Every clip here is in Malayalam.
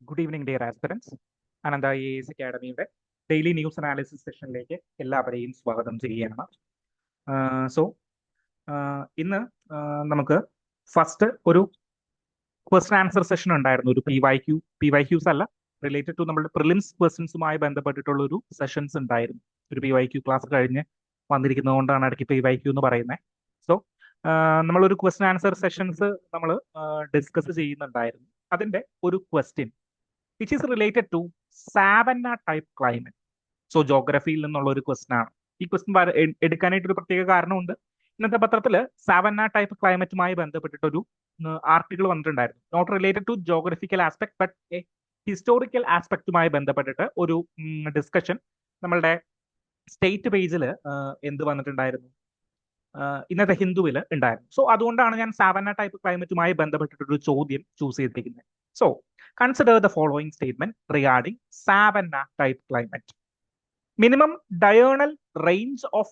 Good evening dear aspirants. Anantha IAS അക്കാഡമിയുടെ ഡെയിലി ന്യൂസ് അനാലിസിസ് സെഷനിലേക്ക് എല്ലാവരെയും സ്വാഗതം ചെയ്യുകയാണ്. സോ ഇന്ന് നമുക്ക് ഫസ്റ്റ് ഒരു ക്വസ്റ്റൻ ആൻസർ സെഷൻ ഉണ്ടായിരുന്നു. ഒരു PYQs അല്ല, റിലേറ്റഡ് ടു നമ്മുടെ പ്രിലിംസ് ക്വസ്റ്റൻസുമായി ബന്ധപ്പെട്ടിട്ടുള്ള ഒരു സെഷൻസ് ഉണ്ടായിരുന്നു. ഒരു PYQ ക്ലാസ് കഴിഞ്ഞ് വന്നിരിക്കുന്നതുകൊണ്ടാണ് ഇടയ്ക്ക് PYQ എന്ന് പറയുന്നത്. സോ നമ്മളൊരു ക്വസ്റ്റൻ ആൻസർ സെഷൻസ് നമ്മൾ ഡിസ്കസ് ചെയ്യുന്നുണ്ടായിരുന്നു. അതിന്റെ ഒരു question which is related to savanna type climate. So ജോഗ്രഫിയിൽ നിന്നുള്ള ഒരു ക്വസ്റ്റൻ ആണ്. ഈ ക്വസ്റ്റൻ എടുക്കാനായിട്ട് ഒരു പ്രത്യേക കാരണമുണ്ട്. ഇന്നത്തെ പത്രത്തിൽ സാവന്ന ടൈപ്പ് ക്ലൈമറ്റുമായി ബന്ധപ്പെട്ടിട്ടൊരു ആർട്ടിക്കിൾ വന്നിട്ടുണ്ടായിരുന്നു. നോട്ട് റിലേറ്റഡ് ടു ജോഗ്രഫിക്കൽ ആസ്പെക്ട് ബട്ട് ഹിസ്റ്റോറിക്കൽ ആസ്പെക്റ്റുമായി ബന്ധപ്പെട്ടിട്ട് ഒരു ഡിസ്കഷൻ നമ്മളുടെ സ്റ്റേറ്റ് പേജിൽ എന്ത് വന്നിട്ടുണ്ടായിരുന്നു, ഇന്നത്തെ ഹിന്ദുവിൽ ഉണ്ടായിരുന്നു. സോ അതുകൊണ്ടാണ് ഞാൻ സാവന്ന ടൈപ്പ് ക്ലൈമറ്റുമായി ബന്ധപ്പെട്ടിട്ടൊരു ചോദ്യം ചൂസ് ചെയ്തിരിക്കുന്നത്. So consider the following statement regarding savanna type climate. Minimum diurnal range of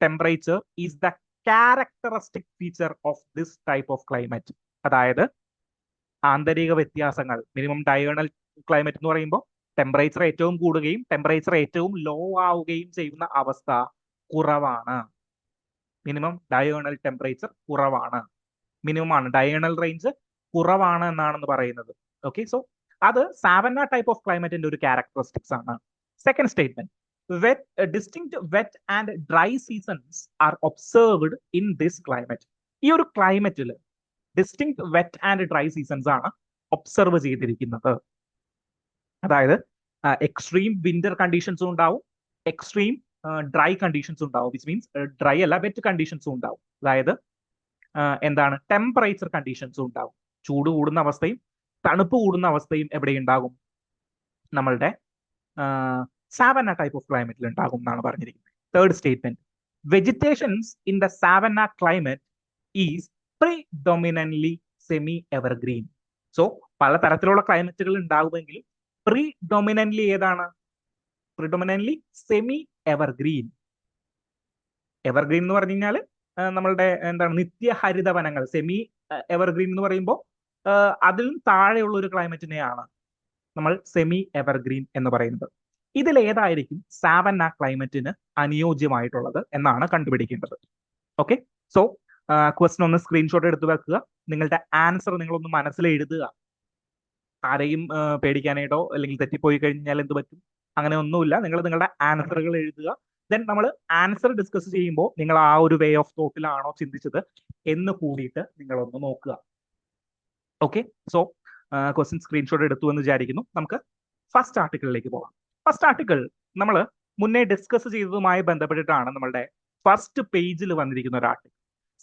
temperature is the characteristic feature of this type of climate. അതായത് ആന്തരിക വ്യത്യാസങ്ങൾ, മിനിമം ഡയurnal ക്ലൈമറ്റ് എന്ന് പറയുമ്പോൾ ടെമ്പറേച്ചർ ഏറ്റവും കൂടുകയും ടെമ്പറേച്ചർ ഏറ്റവും ലോ ആവുകയും ചെയ്യുന്ന അവസ്ഥ കുറവാണ്. മിനിമം ഡയurnal ടെമ്പറേച്ചർ കുറവാണ്, മിനിമം ആണ്, ഡയurnal റേഞ്ച് കുറവാണ് എന്നാണെന്ന് പറയുന്നത്. ഓക്കെ, സോ അത് സാവന്ന ടൈപ്പ് ഓഫ് ക്ലൈമറ്റിന്റെ ഒരു ക്യാരക്ടറിസ്റ്റിക്സ് ആണ്. Second statement, distinct wet and dry seasons are observed in this climate. ഈ ഒരു ക്ലൈമറ്റിൽ distinct wet and dry seasons ആണ് ഒബ്സർവ് ചെയ്തിരിക്കുന്നത്. അതായത് എക്സ്ട്രീം വിന്റർ കണ്ടീഷൻസും ഉണ്ടാവും, എക്സ്ട്രീം ഡ്രൈ കണ്ടീഷൻസും ഉണ്ടാവും. വിച്ച് മീൻസ് ഡ്രൈ അല്ല, വെറ്റ് കണ്ടീഷൻസും ഉണ്ടാവും. അതായത് എന്താണ്, ടെമ്പറേച്ചർ കണ്ടീഷൻസും ഉണ്ടാവും. ചൂട് കൂടുന്ന അവസ്ഥയും തണുപ്പ് കൂടുന്ന അവസ്ഥയും എവിടെ ഉണ്ടാകും? നമ്മളുടെ സാവന്ന ടൈപ്പ് ഓഫ് ക്ലൈമറ്റിൽ ഉണ്ടാകും എന്നാണ് പറഞ്ഞിരിക്കുന്നത്. Third statement, vegetations in the savanna climate is predominantly semi evergreen. So പലതരത്തിലുള്ള ക്ലൈമറ്റുകൾ ഉണ്ടാകുമെങ്കിലും പ്രീഡൊമിനന്റ്ലി ഏതാണ്? പ്രീഡൊമിനന്റ്ലി സെമി എവർഗ്രീൻ. എവർഗ്രീൻ എന്ന് പറഞ്ഞു കഴിഞ്ഞാൽ നമ്മളുടെ എന്താണ്, നിത്യഹരിത വനങ്ങൾ. സെമി എവർഗ്രീൻ എന്ന് പറയുമ്പോൾ അതിലും താഴെയുള്ള ഒരു ക്ലൈമറ്റിനെയാണ് നമ്മൾ സെമി എവർഗ്രീൻ എന്ന് പറയുന്നത്. ഇതിൽ ഏതായിരിക്കും സാവന്ന ക്ലൈമറ്റിന് അനുയോജ്യമായിട്ടുള്ളത് എന്നാണ് കണ്ടുപിടിക്കേണ്ടത്. ഓക്കെ, സോ ക്വസ്റ്റൻ ഒന്ന് സ്ക്രീൻഷോട്ട് എടുത്ത് വെക്കുക. നിങ്ങളുടെ ആൻസർ നിങ്ങളൊന്ന് മനസ്സിൽ എഴുതുക. ആരെയും പേടിക്കാനായിട്ടോ അല്ലെങ്കിൽ തെറ്റിപ്പോയി കഴിഞ്ഞാൽ എന്ത് പറ്റും, അങ്ങനെ ഒന്നുമില്ല. നിങ്ങൾ നിങ്ങളുടെ ആൻസറുകൾ എഴുതുക. ദെൻ നമ്മൾ ആൻസർ ഡിസ്കസ് ചെയ്യുമ്പോൾ നിങ്ങൾ ആ ഒരു വേ ഓഫ് തോട്ടിലാണോ ചിന്തിച്ചത് എന്ന് കൂടിയിട്ട് നിങ്ങളൊന്ന് നോക്കുക. ഓക്കെ, സോ ക്വസ്റ്റ്യൻ സ്ക്രീൻഷോട്ട് എടുത്തു എന്ന് വിചാരിക്കുന്നു. നമുക്ക് ഫസ്റ്റ് ആർട്ടിക്കിളിലേക്ക് പോകാം. ഫസ്റ്റ് ആർട്ടിക്കിൾ നമ്മൾ മുന്നേ ഡിസ്കസ് ചെയ്തതുമായി ബന്ധപ്പെട്ടിട്ടാണ് നമ്മളുടെ ഫസ്റ്റ് പേജിൽ വന്നിരിക്കുന്ന ഒരു ആർട്ടിക്കിൾ.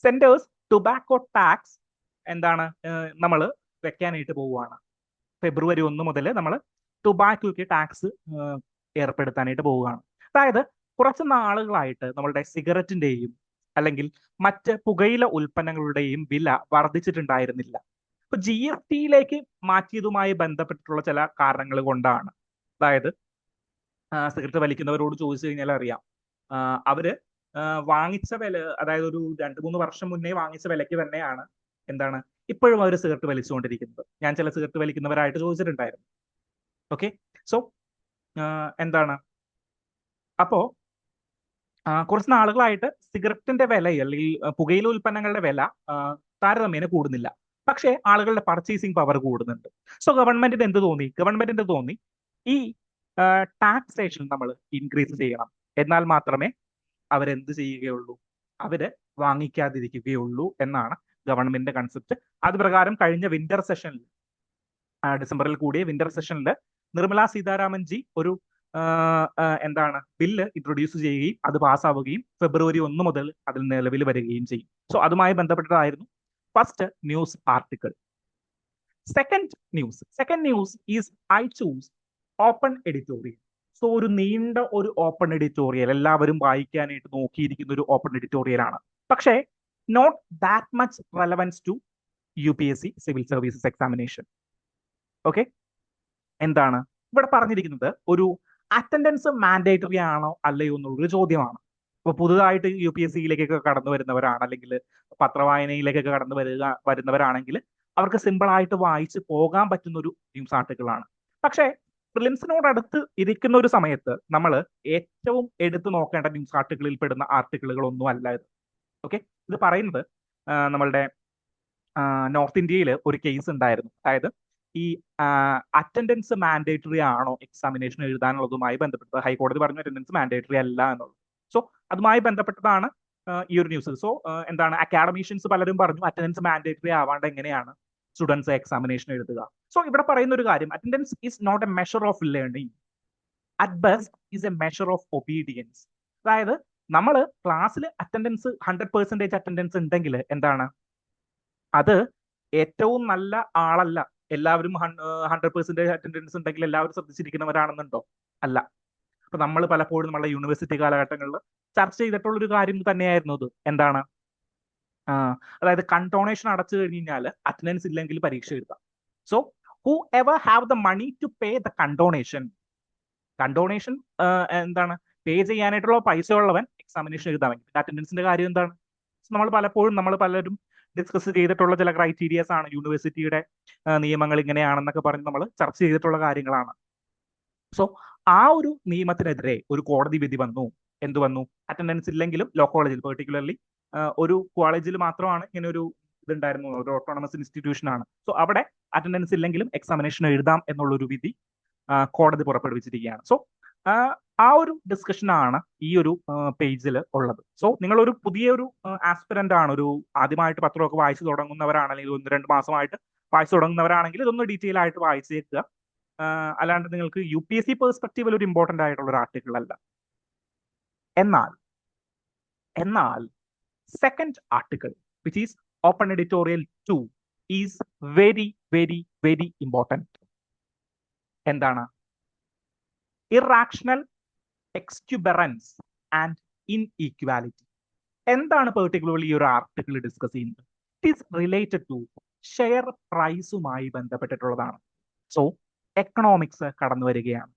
സെന്റേഴ്സ് ടൊബാക്കോ ടാക്സ് എന്താണ് നമ്മൾ വെക്കാനായിട്ട് പോവുകയാണ്. ഫെബ്രുവരി 1 മുതൽ നമ്മൾ ടൊബാക്കോയ്ക്ക് ടാക്സ് ഏർപ്പെടുത്താനായിട്ട് പോവുകയാണ്. അതായത് കുറച്ച് നാളുകളായിട്ട് നമ്മളുടെ സിഗരറ്റിന്റെയും അല്ലെങ്കിൽ മറ്റ് പുകയില ഉൽപ്പന്നങ്ങളുടെയും വില വർദ്ധിച്ചിട്ടുണ്ടായിരുന്നില്ല. ഇപ്പൊ GSTയിലേക്ക് മാറ്റിയതുമായി ബന്ധപ്പെട്ടിട്ടുള്ള ചില കാരണങ്ങൾ കൊണ്ടാണ്. അതായത് സിഗരറ്റ് വലിക്കുന്നവരോട് ചോദിച്ചു കഴിഞ്ഞാൽ അറിയാം, അവര് വാങ്ങിച്ച വില, അതായത് ഒരു 2-3 വർഷം മുന്നേ വാങ്ങിച്ച വിലയ്ക്ക് തന്നെയാണ് എന്താണ് ഇപ്പോഴും അവർ സിഗരറ്റ് വലിച്ചുകൊണ്ടിരിക്കുന്നത്. ഞാൻ ചില സിഗരറ്റ് വലിക്കുന്നവരായിട്ട് ചോദിച്ചിട്ടുണ്ടായിരുന്നു. ഓക്കെ, സോ എന്താണ്, അപ്പോ കുറച്ച് നാളുകളായിട്ട് സിഗരറ്റിന്റെ വില അല്ലെങ്കിൽ പുകയില ഉൽപ്പന്നങ്ങളുടെ വില താരതമ്യേന കൂടുന്നില്ല. പക്ഷേ ആളുകളുടെ പർച്ചേസിങ് പവർ കൂടുന്നുണ്ട്. സോ ഗവൺമെന്റിന് എന്ത് തോന്നി? ഗവൺമെന്റിന് തോന്നി ഈ ടാക്സേഷൻ നമ്മൾ ഇൻക്രീസ് ചെയ്യണം. എന്നാൽ മാത്രമേ അവരെന്ത് ചെയ്യുകയുള്ളൂ, അവര് വാങ്ങിക്കാതിരിക്കുകയുള്ളൂ എന്നാണ് ഗവൺമെന്റിന്റെ കൺസെപ്റ്റ്. അത് പ്രകാരം കഴിഞ്ഞ വിന്റർ സെഷനിൽ, ഡിസംബറിൽ കൂടിയ വിന്റർ സെഷനിൽ നിർമ്മല സീതാരാമൻ ജി ഒരു എന്താണ് ബില്ല് ഇൻട്രൊഡ്യൂസ് ചെയ്യുകയും അത് പാസ്സാവുകയും ഫെബ്രുവരി 1 മുതൽ അതിൽ നിലവിൽ വരികയും ചെയ്യും. സോ അതുമായി ബന്ധപ്പെട്ടതായിരുന്നു first news article. Second news is I choose open editorial. So ഒരു നീണ്ട ഒരു ഓപ്പൺ എഡിറ്റോറിയൽ, എല്ലാവരും വായിക്കാനായിട്ട് നോക്കിയിരിക്കുന്ന ഒരു ഓപ്പൺ എഡിറ്റോറിയൽ ആണ്. പക്ഷേ not that much relevance to UPSC civil services examination. Okay, എന്താണ് ഇവിടെ പറഞ്ഞിരിക്കുന്നത്? ഒരു അറ്റൻഡൻസ് മാൻഡേറ്ററി ആണോ അല്ലയോ എന്നുള്ളൊരു ചോദ്യമാണ്. അപ്പൊ പുതുതായിട്ട് UPSCയിലേക്കൊക്കെ കടന്നു വരുന്നവരാണ്, അല്ലെങ്കിൽ പത്രവായനയിലേക്കൊക്കെ കടന്നു വരുന്നവരാണെങ്കിൽ അവർക്ക് സിമ്പിൾ ആയിട്ട് വായിച്ച് പോകാൻ പറ്റുന്ന ഒരു ന്യൂസ് ആർട്ടിക്കിളാണ്. പക്ഷേ പ്രിലിംസിനോടടുത്ത് ഇരിക്കുന്ന ഒരു സമയത്ത് നമ്മൾ ഏറ്റവും എടുത്തു നോക്കേണ്ട ന്യൂസ് ആർട്ടിക്കിളിൽ പെടുന്ന ആർട്ടിക്കിളുകളൊന്നും അല്ല ഇത്. ഓക്കെ, ഇത് പറയുന്നത് നമ്മളുടെ നോർത്ത് ഇന്ത്യയിൽ ഒരു കേസ് ഉണ്ടായിരുന്നു. അതായത് ഈ അറ്റൻഡൻസ് മാൻഡേറ്ററി ആണോ എക്സാമിനേഷൻ എഴുതാനുള്ളതുമായി ബന്ധപ്പെട്ട് ഹൈക്കോടതി പറഞ്ഞു അറ്റൻഡൻസ് മാൻഡേറ്ററി അല്ല എന്നുള്ളത്. സോ അതുമായി ബന്ധപ്പെട്ടതാണ് ഈ ഒരു ന്യൂസ്. സോ എന്താണ്, അക്കാഡമീഷ്യൻസ് പലരും പറഞ്ഞു അറ്റൻഡൻസ് മാൻഡേറ്ററി ആവാണ്ട് എങ്ങനെയാണ് സ്റ്റുഡൻസ് എക്സാമിനേഷൻ എഴുതുക. സോ ഇവിടെ പറയുന്ന ഒരു കാര്യം, attendance is not a measure of learning, at best is a measure of obedience. അതായത് നമ്മൾ ക്ലാസ്സിൽ അറ്റൻഡൻസ് 100% അറ്റൻഡൻസ് ഉണ്ടെങ്കിൽ എന്താണ്, അത് ഏറ്റവും നല്ല ആളല്ല. എല്ലാവരും 100% അറ്റൻഡൻസ് ഉണ്ടെങ്കിൽ എല്ലാവരും ശ്രദ്ധിച്ചിരിക്കുന്നവരാണെന്നുണ്ടോ? അല്ല. അപ്പൊ നമ്മൾ പലപ്പോഴും നമ്മുടെ യൂണിവേഴ്സിറ്റി കാലഘട്ടങ്ങളിൽ ചർച്ച ചെയ്തിട്ടുള്ള ഒരു കാര്യം തന്നെയായിരുന്നു ഇത്. എന്താണ്, അതായത് കൺഡോണേഷൻ അടച്ചു കഴിഞ്ഞാൽ അറ്റൻഡൻസ് ഇല്ലെങ്കിൽ പരീക്ഷ എഴുതാം. So whoever have the money to pay the condonation എന്താണ്, പേ ചെയ്യാനായിട്ടുള്ള പൈസ ഉള്ളവൻ എക്സാമിനേഷൻ എഴുതാമെങ്കിൽ അറ്റൻഡൻസിന്റെ കാര്യം എന്താണ്? നമ്മൾ പലരും ഡിസ്കസ് ചെയ്തിട്ടുള്ള ചില ക്രൈറ്റീരിയസ് ആണ്. യൂണിവേഴ്സിറ്റിയുടെ നിയമങ്ങൾ ഇങ്ങനെയാണെന്നൊക്കെ പറഞ്ഞ് നമ്മൾ ചർച്ച ചെയ്തിട്ടുള്ള കാര്യങ്ങളാണ്. സോ ആ ഒരു നിയമത്തിനെതിരെ ഒരു കോടതി വിധി വന്നു. എന്ത് വന്നു? അറ്റൻഡൻസ് ഇല്ലെങ്കിലും ലോ കോളേജിൽ, പെർട്ടിക്കുലർലി ഒരു കോളേജിൽ മാത്രമാണ് ഇങ്ങനെ ഒരു ഇതുണ്ടായിരുന്നു, ഒരു ഓട്ടോണമസ് ഇൻസ്റ്റിറ്റ്യൂഷൻ ആണ്. സോ അവിടെ അറ്റൻഡൻസ് ഇല്ലെങ്കിലും എക്സാമിനേഷൻ എഴുതാം എന്നുള്ളൊരു വിധി കോടതി പുറപ്പെടുവിച്ചിരിക്കുകയാണ്. സോ ആ ഒരു ഡിസ്കഷൻ ആണ് ഈ ഒരു പേജിൽ ഉള്ളത്. സോ നിങ്ങളൊരു പുതിയൊരു ആസ്പിരന്റ് ആണ്, ഒരു ആദ്യമായിട്ട് പത്രമൊക്കെ വായിച്ചു തുടങ്ങുന്നവരാണെങ്കിൽ, 1-2 മാസമായിട്ട് വായിച്ചു തുടങ്ങുന്നവരാണെങ്കിൽ ഇതൊന്ന് ഡീറ്റെയിൽ ആയിട്ട് വായിച്ചേക്കുക. അല്ലാണ്ട് നിങ്ങൾക്ക് UPSC പെർസ്പെക്റ്റീവിൽ ഒരു ഇമ്പോർട്ടന്റ് ആയിട്ടുള്ള ഒരു ആർട്ടിക്കിൾ അല്ല. എന്നാൽ second article which is open editorial 2 is very very very important. എന്താണ്? Irrational exuberance and inequality. എന്താണ് പെർട്ടിക്കുലർലി ഈ ഒരു ആർട്ടിക്കിൾ ഡിസ്കസ് ചെയ്യുന്നത്? It is related to share പ്രൈസുമായി ബന്ധപ്പെട്ടിട്ടുള്ളതാണ്. സോ എക്കണോമിക്സ് കടന്നു വരികയാണ്.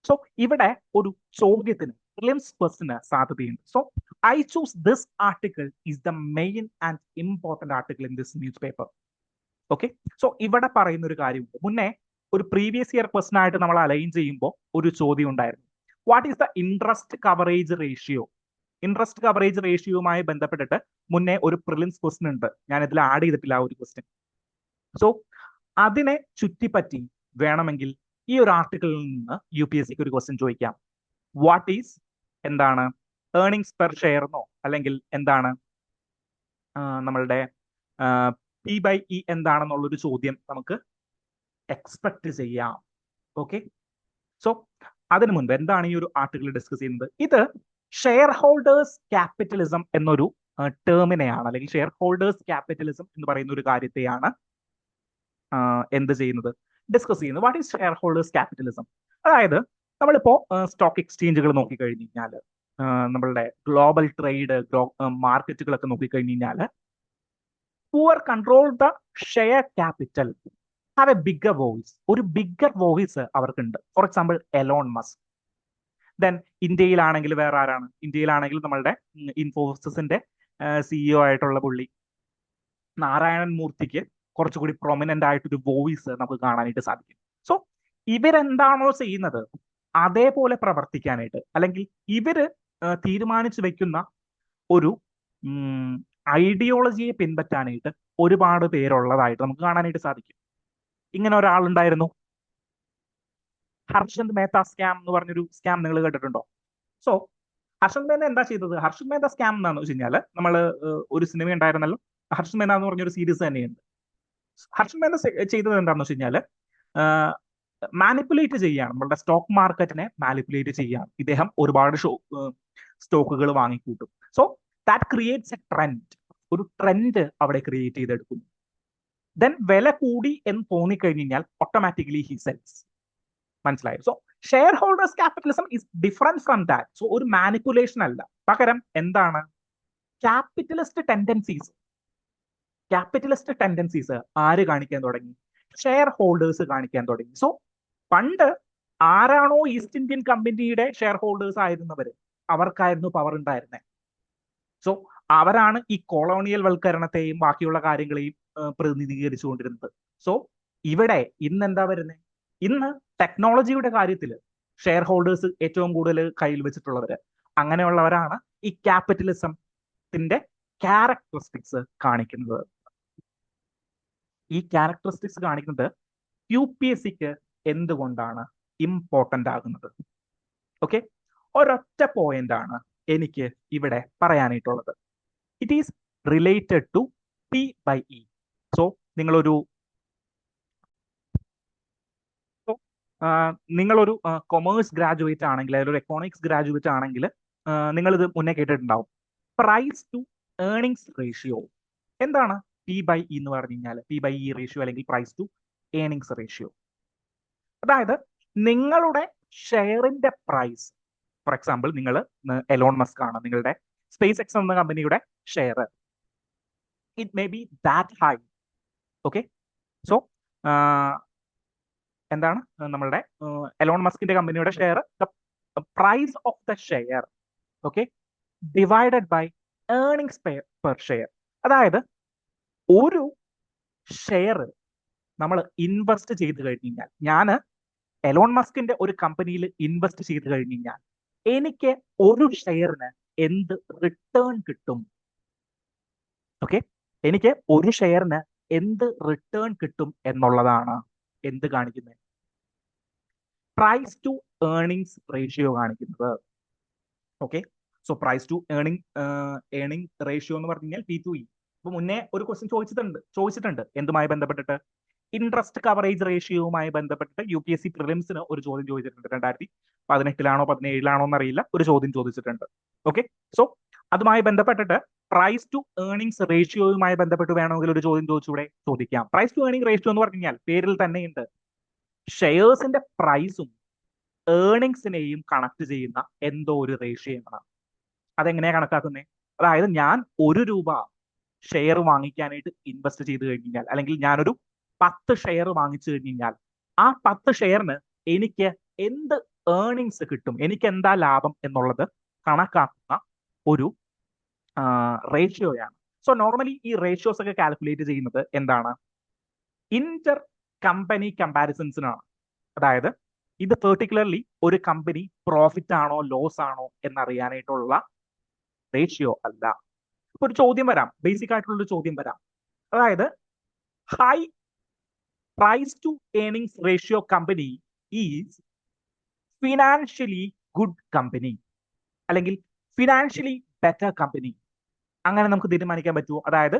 സോ ഇവിടെ ഒരു ചോദ്യത്തിന് പ്രിലിംസ് ക്വസ്റ്റിന് സാധ്യതയുണ്ട്. So I choose this article is the main and important article in this news paper. Okay, so ഇവിടെ പറയുന്ന ഒരു കാര്യമുണ്ട്. മുന്നേ ഒരു പ്രീവിയസ് ഇയർ ക്വസ്റ്റൻ ആയിട്ട് നമ്മൾ അലൈൻ ചെയ്യുമ്പോൾ ഒരു ചോദ്യം ഉണ്ടായിരുന്നു, what is the interest coverage ratio? Interest coverage റേഷ്യോയുമായി ബന്ധപ്പെട്ടിട്ട് മുന്നേ ഒരു പ്രിലിംസ് ക്വസ്റ്റൻ ഉണ്ട്. ഞാൻ ഇതിൽ ആഡ് ചെയ്തിട്ടില്ല ആ ഒരു ക്വസ്റ്റ്യൻ. സോ അതിനെ ചുറ്റിപ്പറ്റി വേണമെങ്കിൽ ഈ ഒരു ആർട്ടിക്കിളിൽ നിന്ന് UPSCക്ക് ഒരു ക്വസ്റ്റ്യൻ ചോദിക്കാം. വാട്ട് ഈസ്, എന്താണ് ഏർണിങ്സ് പെർ ഷെയർ എന്നോ, അല്ലെങ്കിൽ എന്താണ് നമ്മളുടെ P/E എന്താണെന്നുള്ളൊരു ചോദ്യം നമുക്ക് എക്സ്പെക്ട് ചെയ്യാം. ഓക്കെ, സോ അതിനു മുൻപ് എന്താണ് ഈ ഒരു ആർട്ടിക്കിൾ ഡിസ്കസ് ചെയ്യുന്നത്? ഇത് ഷെയർ ഹോൾഡേഴ്സ് ക്യാപിറ്റലിസം എന്നൊരു ടേമിനെയാണ്, അല്ലെങ്കിൽ ഷെയർ ഹോൾഡേഴ്സ് ക്യാപിറ്റലിസം എന്ന് പറയുന്ന ഒരു കാര്യത്തെയാണ് എന്ത് ചെയ്യുന്നത്, ഡിസ്കസ് ചെയ്യുന്നത്. What is share holders capitalism? അതായത് നമ്മളിപ്പോ സ്റ്റോക്ക് എക്സ്ചേഞ്ചുകൾ നോക്കിക്കഴിഞ്ഞ് കഴിഞ്ഞാൽ, നമ്മളുടെ ഗ്ലോബൽ ട്രേഡ് മാർക്കറ്റുകളൊക്കെ നോക്കിക്കഴിഞ്ഞ് കഴിഞ്ഞാൽ, poor control the share capital have a bigger voice. ഒരു ബിഗ്ഗർ വോയിസ് അവർക്കുണ്ട്. For example Elon Musk. Then ഇന്ത്യയിലാണെങ്കിൽ വേറെ ആരാണ്? ഇന്ത്യയിലാണെങ്കിൽ നമ്മളുടെ ഇൻഫോസിസിന്റെ CEO ആയിട്ടുള്ള പുള്ളി നാരായണൻ മൂർത്തിക്ക് കുറച്ചുകൂടി പ്രൊമിനന്റ് ആയിട്ടൊരു വോയിസ് നമുക്ക് കാണാനായിട്ട് സാധിക്കും. സോ ഇവരെന്താണോ ചെയ്യുന്നത് അതേപോലെ പ്രവർത്തിക്കാനായിട്ട്, അല്ലെങ്കിൽ ഇവര് തീരുമാനിച്ചു വെക്കുന്ന ഒരു ഐഡിയോളജിയെ പിൻപറ്റാനായിട്ട് ഒരുപാട് പേരുള്ളതായിട്ട് നമുക്ക് കാണാനായിട്ട് സാധിക്കും. ഇങ്ങനെ ഒരാളുണ്ടായിരുന്നു, ഹർഷദ് മേത്ത സ്കാം എന്ന് പറഞ്ഞൊരു സ്കാം നിങ്ങൾ കേട്ടിട്ടുണ്ടോ? സോ ഹർഷദ് മേത്ത എന്താ ചെയ്തത്? ഹർഷദ് മേത്ത സ്കാം എന്താണെന്ന് വെച്ച് കഴിഞ്ഞാൽ, നമ്മൾ ഒരു സിനിമ ഉണ്ടായിരുന്നല്ലോ, ഹർഷദ് മേത്ത എന്ന് പറഞ്ഞൊരു സീരീസ് തന്നെയുണ്ട്. ഹർഷദ് മേത്ത ചെയ്തത് എന്താണെന്ന് വെച്ച് കഴിഞ്ഞാൽ, മാനിപ്പുലേറ്റ് ചെയ്യാണ്, നമ്മളുടെ സ്റ്റോക്ക് മാർക്കറ്റിനെ മാനിപ്പുലേറ്റ് ചെയ്യാണ്. ഇദ്ദേഹം ഒരുപാട് സ്റ്റോക്കുകൾ വാങ്ങിക്കൂട്ടും. So that creates a trend. ഒരു ട്രെൻഡ് അവിടെ ക്രിയേറ്റ് ചെയ്തെടുക്കുന്നു. ദെൻ വില കൂടി എന്ന് തോന്നിക്കഴിഞ്ഞാൽ ഓട്ടോമാറ്റിക്കലി ഹി സെൽസ്. മനസ്സിലായോ? So share holders capitalism is different from that. So ഒരു മാനിപ്പുലേഷൻ അല്ല, പകരം എന്താണ്, ക്യാപിറ്റലിസ്റ്റ് ടെൻഡൻസീസ് ആര് കാണിക്കാൻ തുടങ്ങി? ഷെയർ ഹോൾഡേഴ്സ് കാണിക്കാൻ തുടങ്ങി. സോ പണ്ട് ആരാണോ ഈസ്റ്റ് ഇന്ത്യൻ കമ്പനിയുടെ ഷെയർ ഹോൾഡേഴ്സ് ആയിരുന്നവര്, അവർക്കായിരുന്നു പവർ ഉണ്ടായിരുന്നത്. സോ അവരാണ് ഈ കൊളോണിയൽ വൽക്കരണത്തെയും ബാക്കിയുള്ള കാര്യങ്ങളെയും പ്രതിനിധീകരിച്ചുകൊണ്ടിരുന്നത്. സോ ഇവിടെ ഇന്ന് എന്താ വരുന്നത്? ഇന്ന് ടെക്നോളജിയുടെ കാര്യത്തിൽ ഷെയർ ഹോൾഡേഴ്സ് ഏറ്റവും കൂടുതൽ കയ്യിൽ വെച്ചിട്ടുള്ളവര് അങ്ങനെയുള്ളവരാണ് ഈ ക്യാപിറ്റലിസത്തിന്റെ ക്യാരക്ടറിസ്റ്റിക്സ് കാണിക്കുന്നത്. ഈ ക്യാരക്ടറിസ്റ്റിക്സ് കാണിക്കുന്നത് UPSCക്ക് എന്തുകൊണ്ടാണ് ഇമ്പോർട്ടന്റ് ആകുന്നത്. ഓക്കെ, ഒരൊറ്റ പോയിന്റ് ആണ് എനിക്ക് ഇവിടെ പറയാനായിട്ടുള്ളത്. It is related to P/E. So നിങ്ങളൊരു കൊമേഴ്സ് ഗ്രാജുവേറ്റ് ആണെങ്കിൽ, അല്ലെങ്കിൽ ഒരു എക്കണോമിക്സ് ഗ്രാജുവേറ്റ് ആണെങ്കിൽ നിങ്ങൾ ഇത് മുന്നേ കേട്ടിട്ടുണ്ടാവും. Price to earnings ratio. എന്താണ് P/E എന്ന് പറഞ്ഞു കഴിഞ്ഞാൽ? P/E റേഷ്യോ അല്ലെങ്കിൽ പ്രൈസ് ടു ഏർണിങ്സ് റേഷ്യോ. അതായത് നിങ്ങളുടെ ഷെയറിന്റെ പ്രൈസ്, ഫോർ എക്സാമ്പിൾ നിങ്ങൾ എലോൺ മസ്ക് ആണ്, നിങ്ങളുടെ സ്പേസ് എക്സ് എന്ന കമ്പനിയുടെ share, it may be that high. Okay, so എന്താണ് നമ്മളുടെ എലോൺ മസ്കിന്റെ കമ്പനിയുടെ share, price of the share, okay, divided by earnings per share. അതായത് ഒരു ഷെയർ നമ്മൾ ഇൻവെസ്റ്റ് ചെയ്ത് കഴിഞ്ഞ് കഴിഞ്ഞാൽ, ഞാൻ എലോൺ മസ്കിന്റെ ഒരു കമ്പനിയിൽ ഇൻവെസ്റ്റ് ചെയ്ത് കഴിഞ്ഞ് കഴിഞ്ഞാൽ എനിക്ക് ഒരു ഷെയറിന് എന്ത് റിട്ടേൺ കിട്ടും? ഓക്കെ, എനിക്ക് ഒരു ഷെയറിന് എന്ത് റിട്ടേൺ കിട്ടും എന്നുള്ളതാണ് എന്ത് കാണിക്കുന്നത്? പ്രൈസ് ടു ഏർണിങ്സ് റേഷ്യോ കാണിക്കുന്നത്. Okay, so price to earning ratio എന്ന് പറഞ്ഞു കഴിഞ്ഞാൽ P/E. അപ്പൊ മുന്നേ ഒരു ക്വസ്റ്റ്യൻ ചോദിച്ചിട്ടുണ്ട് എന്തുമായി ബന്ധപ്പെട്ടിട്ട്? ഇൻട്രസ്റ്റ് കവറേജ് റേഷ്യോയുമായി ബന്ധപ്പെട്ടിട്ട് UPSC പ്രിലിംസിന് ഒരു ചോദ്യം ചോദിച്ചിട്ടുണ്ട്. 2018 17 എന്നറിയില്ല, ഒരു ചോദ്യം ചോദിച്ചിട്ടുണ്ട്. ഓക്കെ, സോ അതുമായി ബന്ധപ്പെട്ടിട്ട് പ്രൈസ് ടു ഏർണിങ്സ് റേഷ്യോയുമായി ബന്ധപ്പെട്ട് വേണമെങ്കിൽ ഒരു ചോദ്യം ചോദിക്കാം. പ്രൈസ് ടു ഏർണിംഗ് റേഷ്യോ എന്ന് പറഞ്ഞു കഴിഞ്ഞാൽ പേരിൽ തന്നെയുണ്ട്, ഷെയർസിന്റെ പ്രൈസും ഏർണിങ്സിനെയും കണക്ട് ചെയ്യുന്ന എന്തോ ഒരു റേഷ്യോയാണ്. അതെങ്ങനെയാ കണക്കാക്കുന്നത്? അതായത് ഞാൻ 1 രൂപ ഷെയർ വാങ്ങിക്കാനായിട്ട് ഇൻവെസ്റ്റ് ചെയ്ത് കഴിഞ്ഞാൽ, അല്ലെങ്കിൽ ഞാനൊരു 10 ഷെയർ വാങ്ങിച്ചു കഴിഞ്ഞാൽ ആ 10 ഷെയറിന് എനിക്ക് എന്ത് ഏർണിങ്സ് കിട്ടും, എനിക്ക് എന്താ ലാഭം എന്നുള്ളത് കണക്കാക്കുന്ന ഒരു റേഷ്യോയാണ്. സോ നോർമലി ഈ റേഷ്യോസ് ഒക്കെ കാൽക്കുലേറ്റ് ചെയ്യുന്നത് എന്താണ്? ഇന്റർ കമ്പനി കമ്പാരിസൺസിനാണ്. അതായത് ഇത് പെർട്ടിക്കുലർലി ഒരു കമ്പനി പ്രോഫിറ്റ് ആണോ ലോസ് ആണോ എന്നറിയാനായിട്ടുള്ള റേഷ്യോ അല്ല. ഇപ്പൊ ഒരു ചോദ്യം വരാം, ബേസിക് ആയിട്ടുള്ള ഒരു ചോദ്യം വരാം. അതായത് high price to earnings ratio company is financially good company, അല്ലെങ്കിൽ ഫിനാൻഷ്യലി ബെറ്റർ കമ്പനി. അങ്ങനെ നമുക്ക് തീരുമാനിക്കാൻ പറ്റുമോ? അതായത്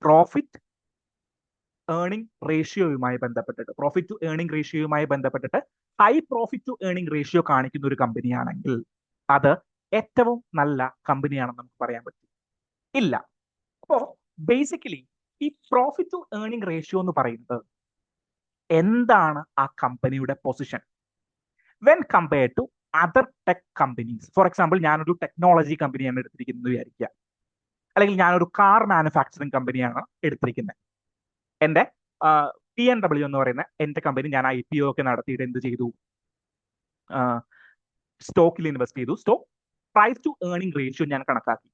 പ്രോഫിറ്റ് ഏർണിംഗ് റേഷ്യോയുമായി ബന്ധപ്പെട്ടിട്ട് high profit to earning ratio കാണിക്കുന്ന ഒരു കമ്പനിയാണെങ്കിൽ അത് ഏറ്റവും നല്ല കമ്പനിയാണെന്ന് നമുക്ക് പറയാൻ പറ്റും? ഇല്ല. അപ്പോ ബേസിക്കലി ഈ പ്രോഫിറ്റ് ടു ഏർണിംഗ് റേഷ്യോ എന്ന് പറയുന്നത് എന്താണ് ആ കമ്പനിയുടെ position when compare to other tech companies? For example ഞാനൊരു ടെക്നോളജി കമ്പനിയാണ് എടുത്തിരിക്കുന്നത് വിചാരിക്കുക, അല്ലെങ്കിൽ ഞാനൊരു കാർ മാനുഫാക്ചറിങ് കമ്പനിയാണ് എടുത്തിരിക്കുന്നത്. എന്റെ BMW എന്ന് പറയുന്ന എന്റെ കമ്പനി ഞാൻ IPO ഒക്കെ നടത്തിയിട്ട് എന്ത് ചെയ്തു? സ്റ്റോക്കിൽ ഇൻവെസ്റ്റ് ചെയ്തു. പ്രൈസ് ടു ഏർണിംഗ് റേഷ്യോ ഞാൻ കണക്കാക്കി.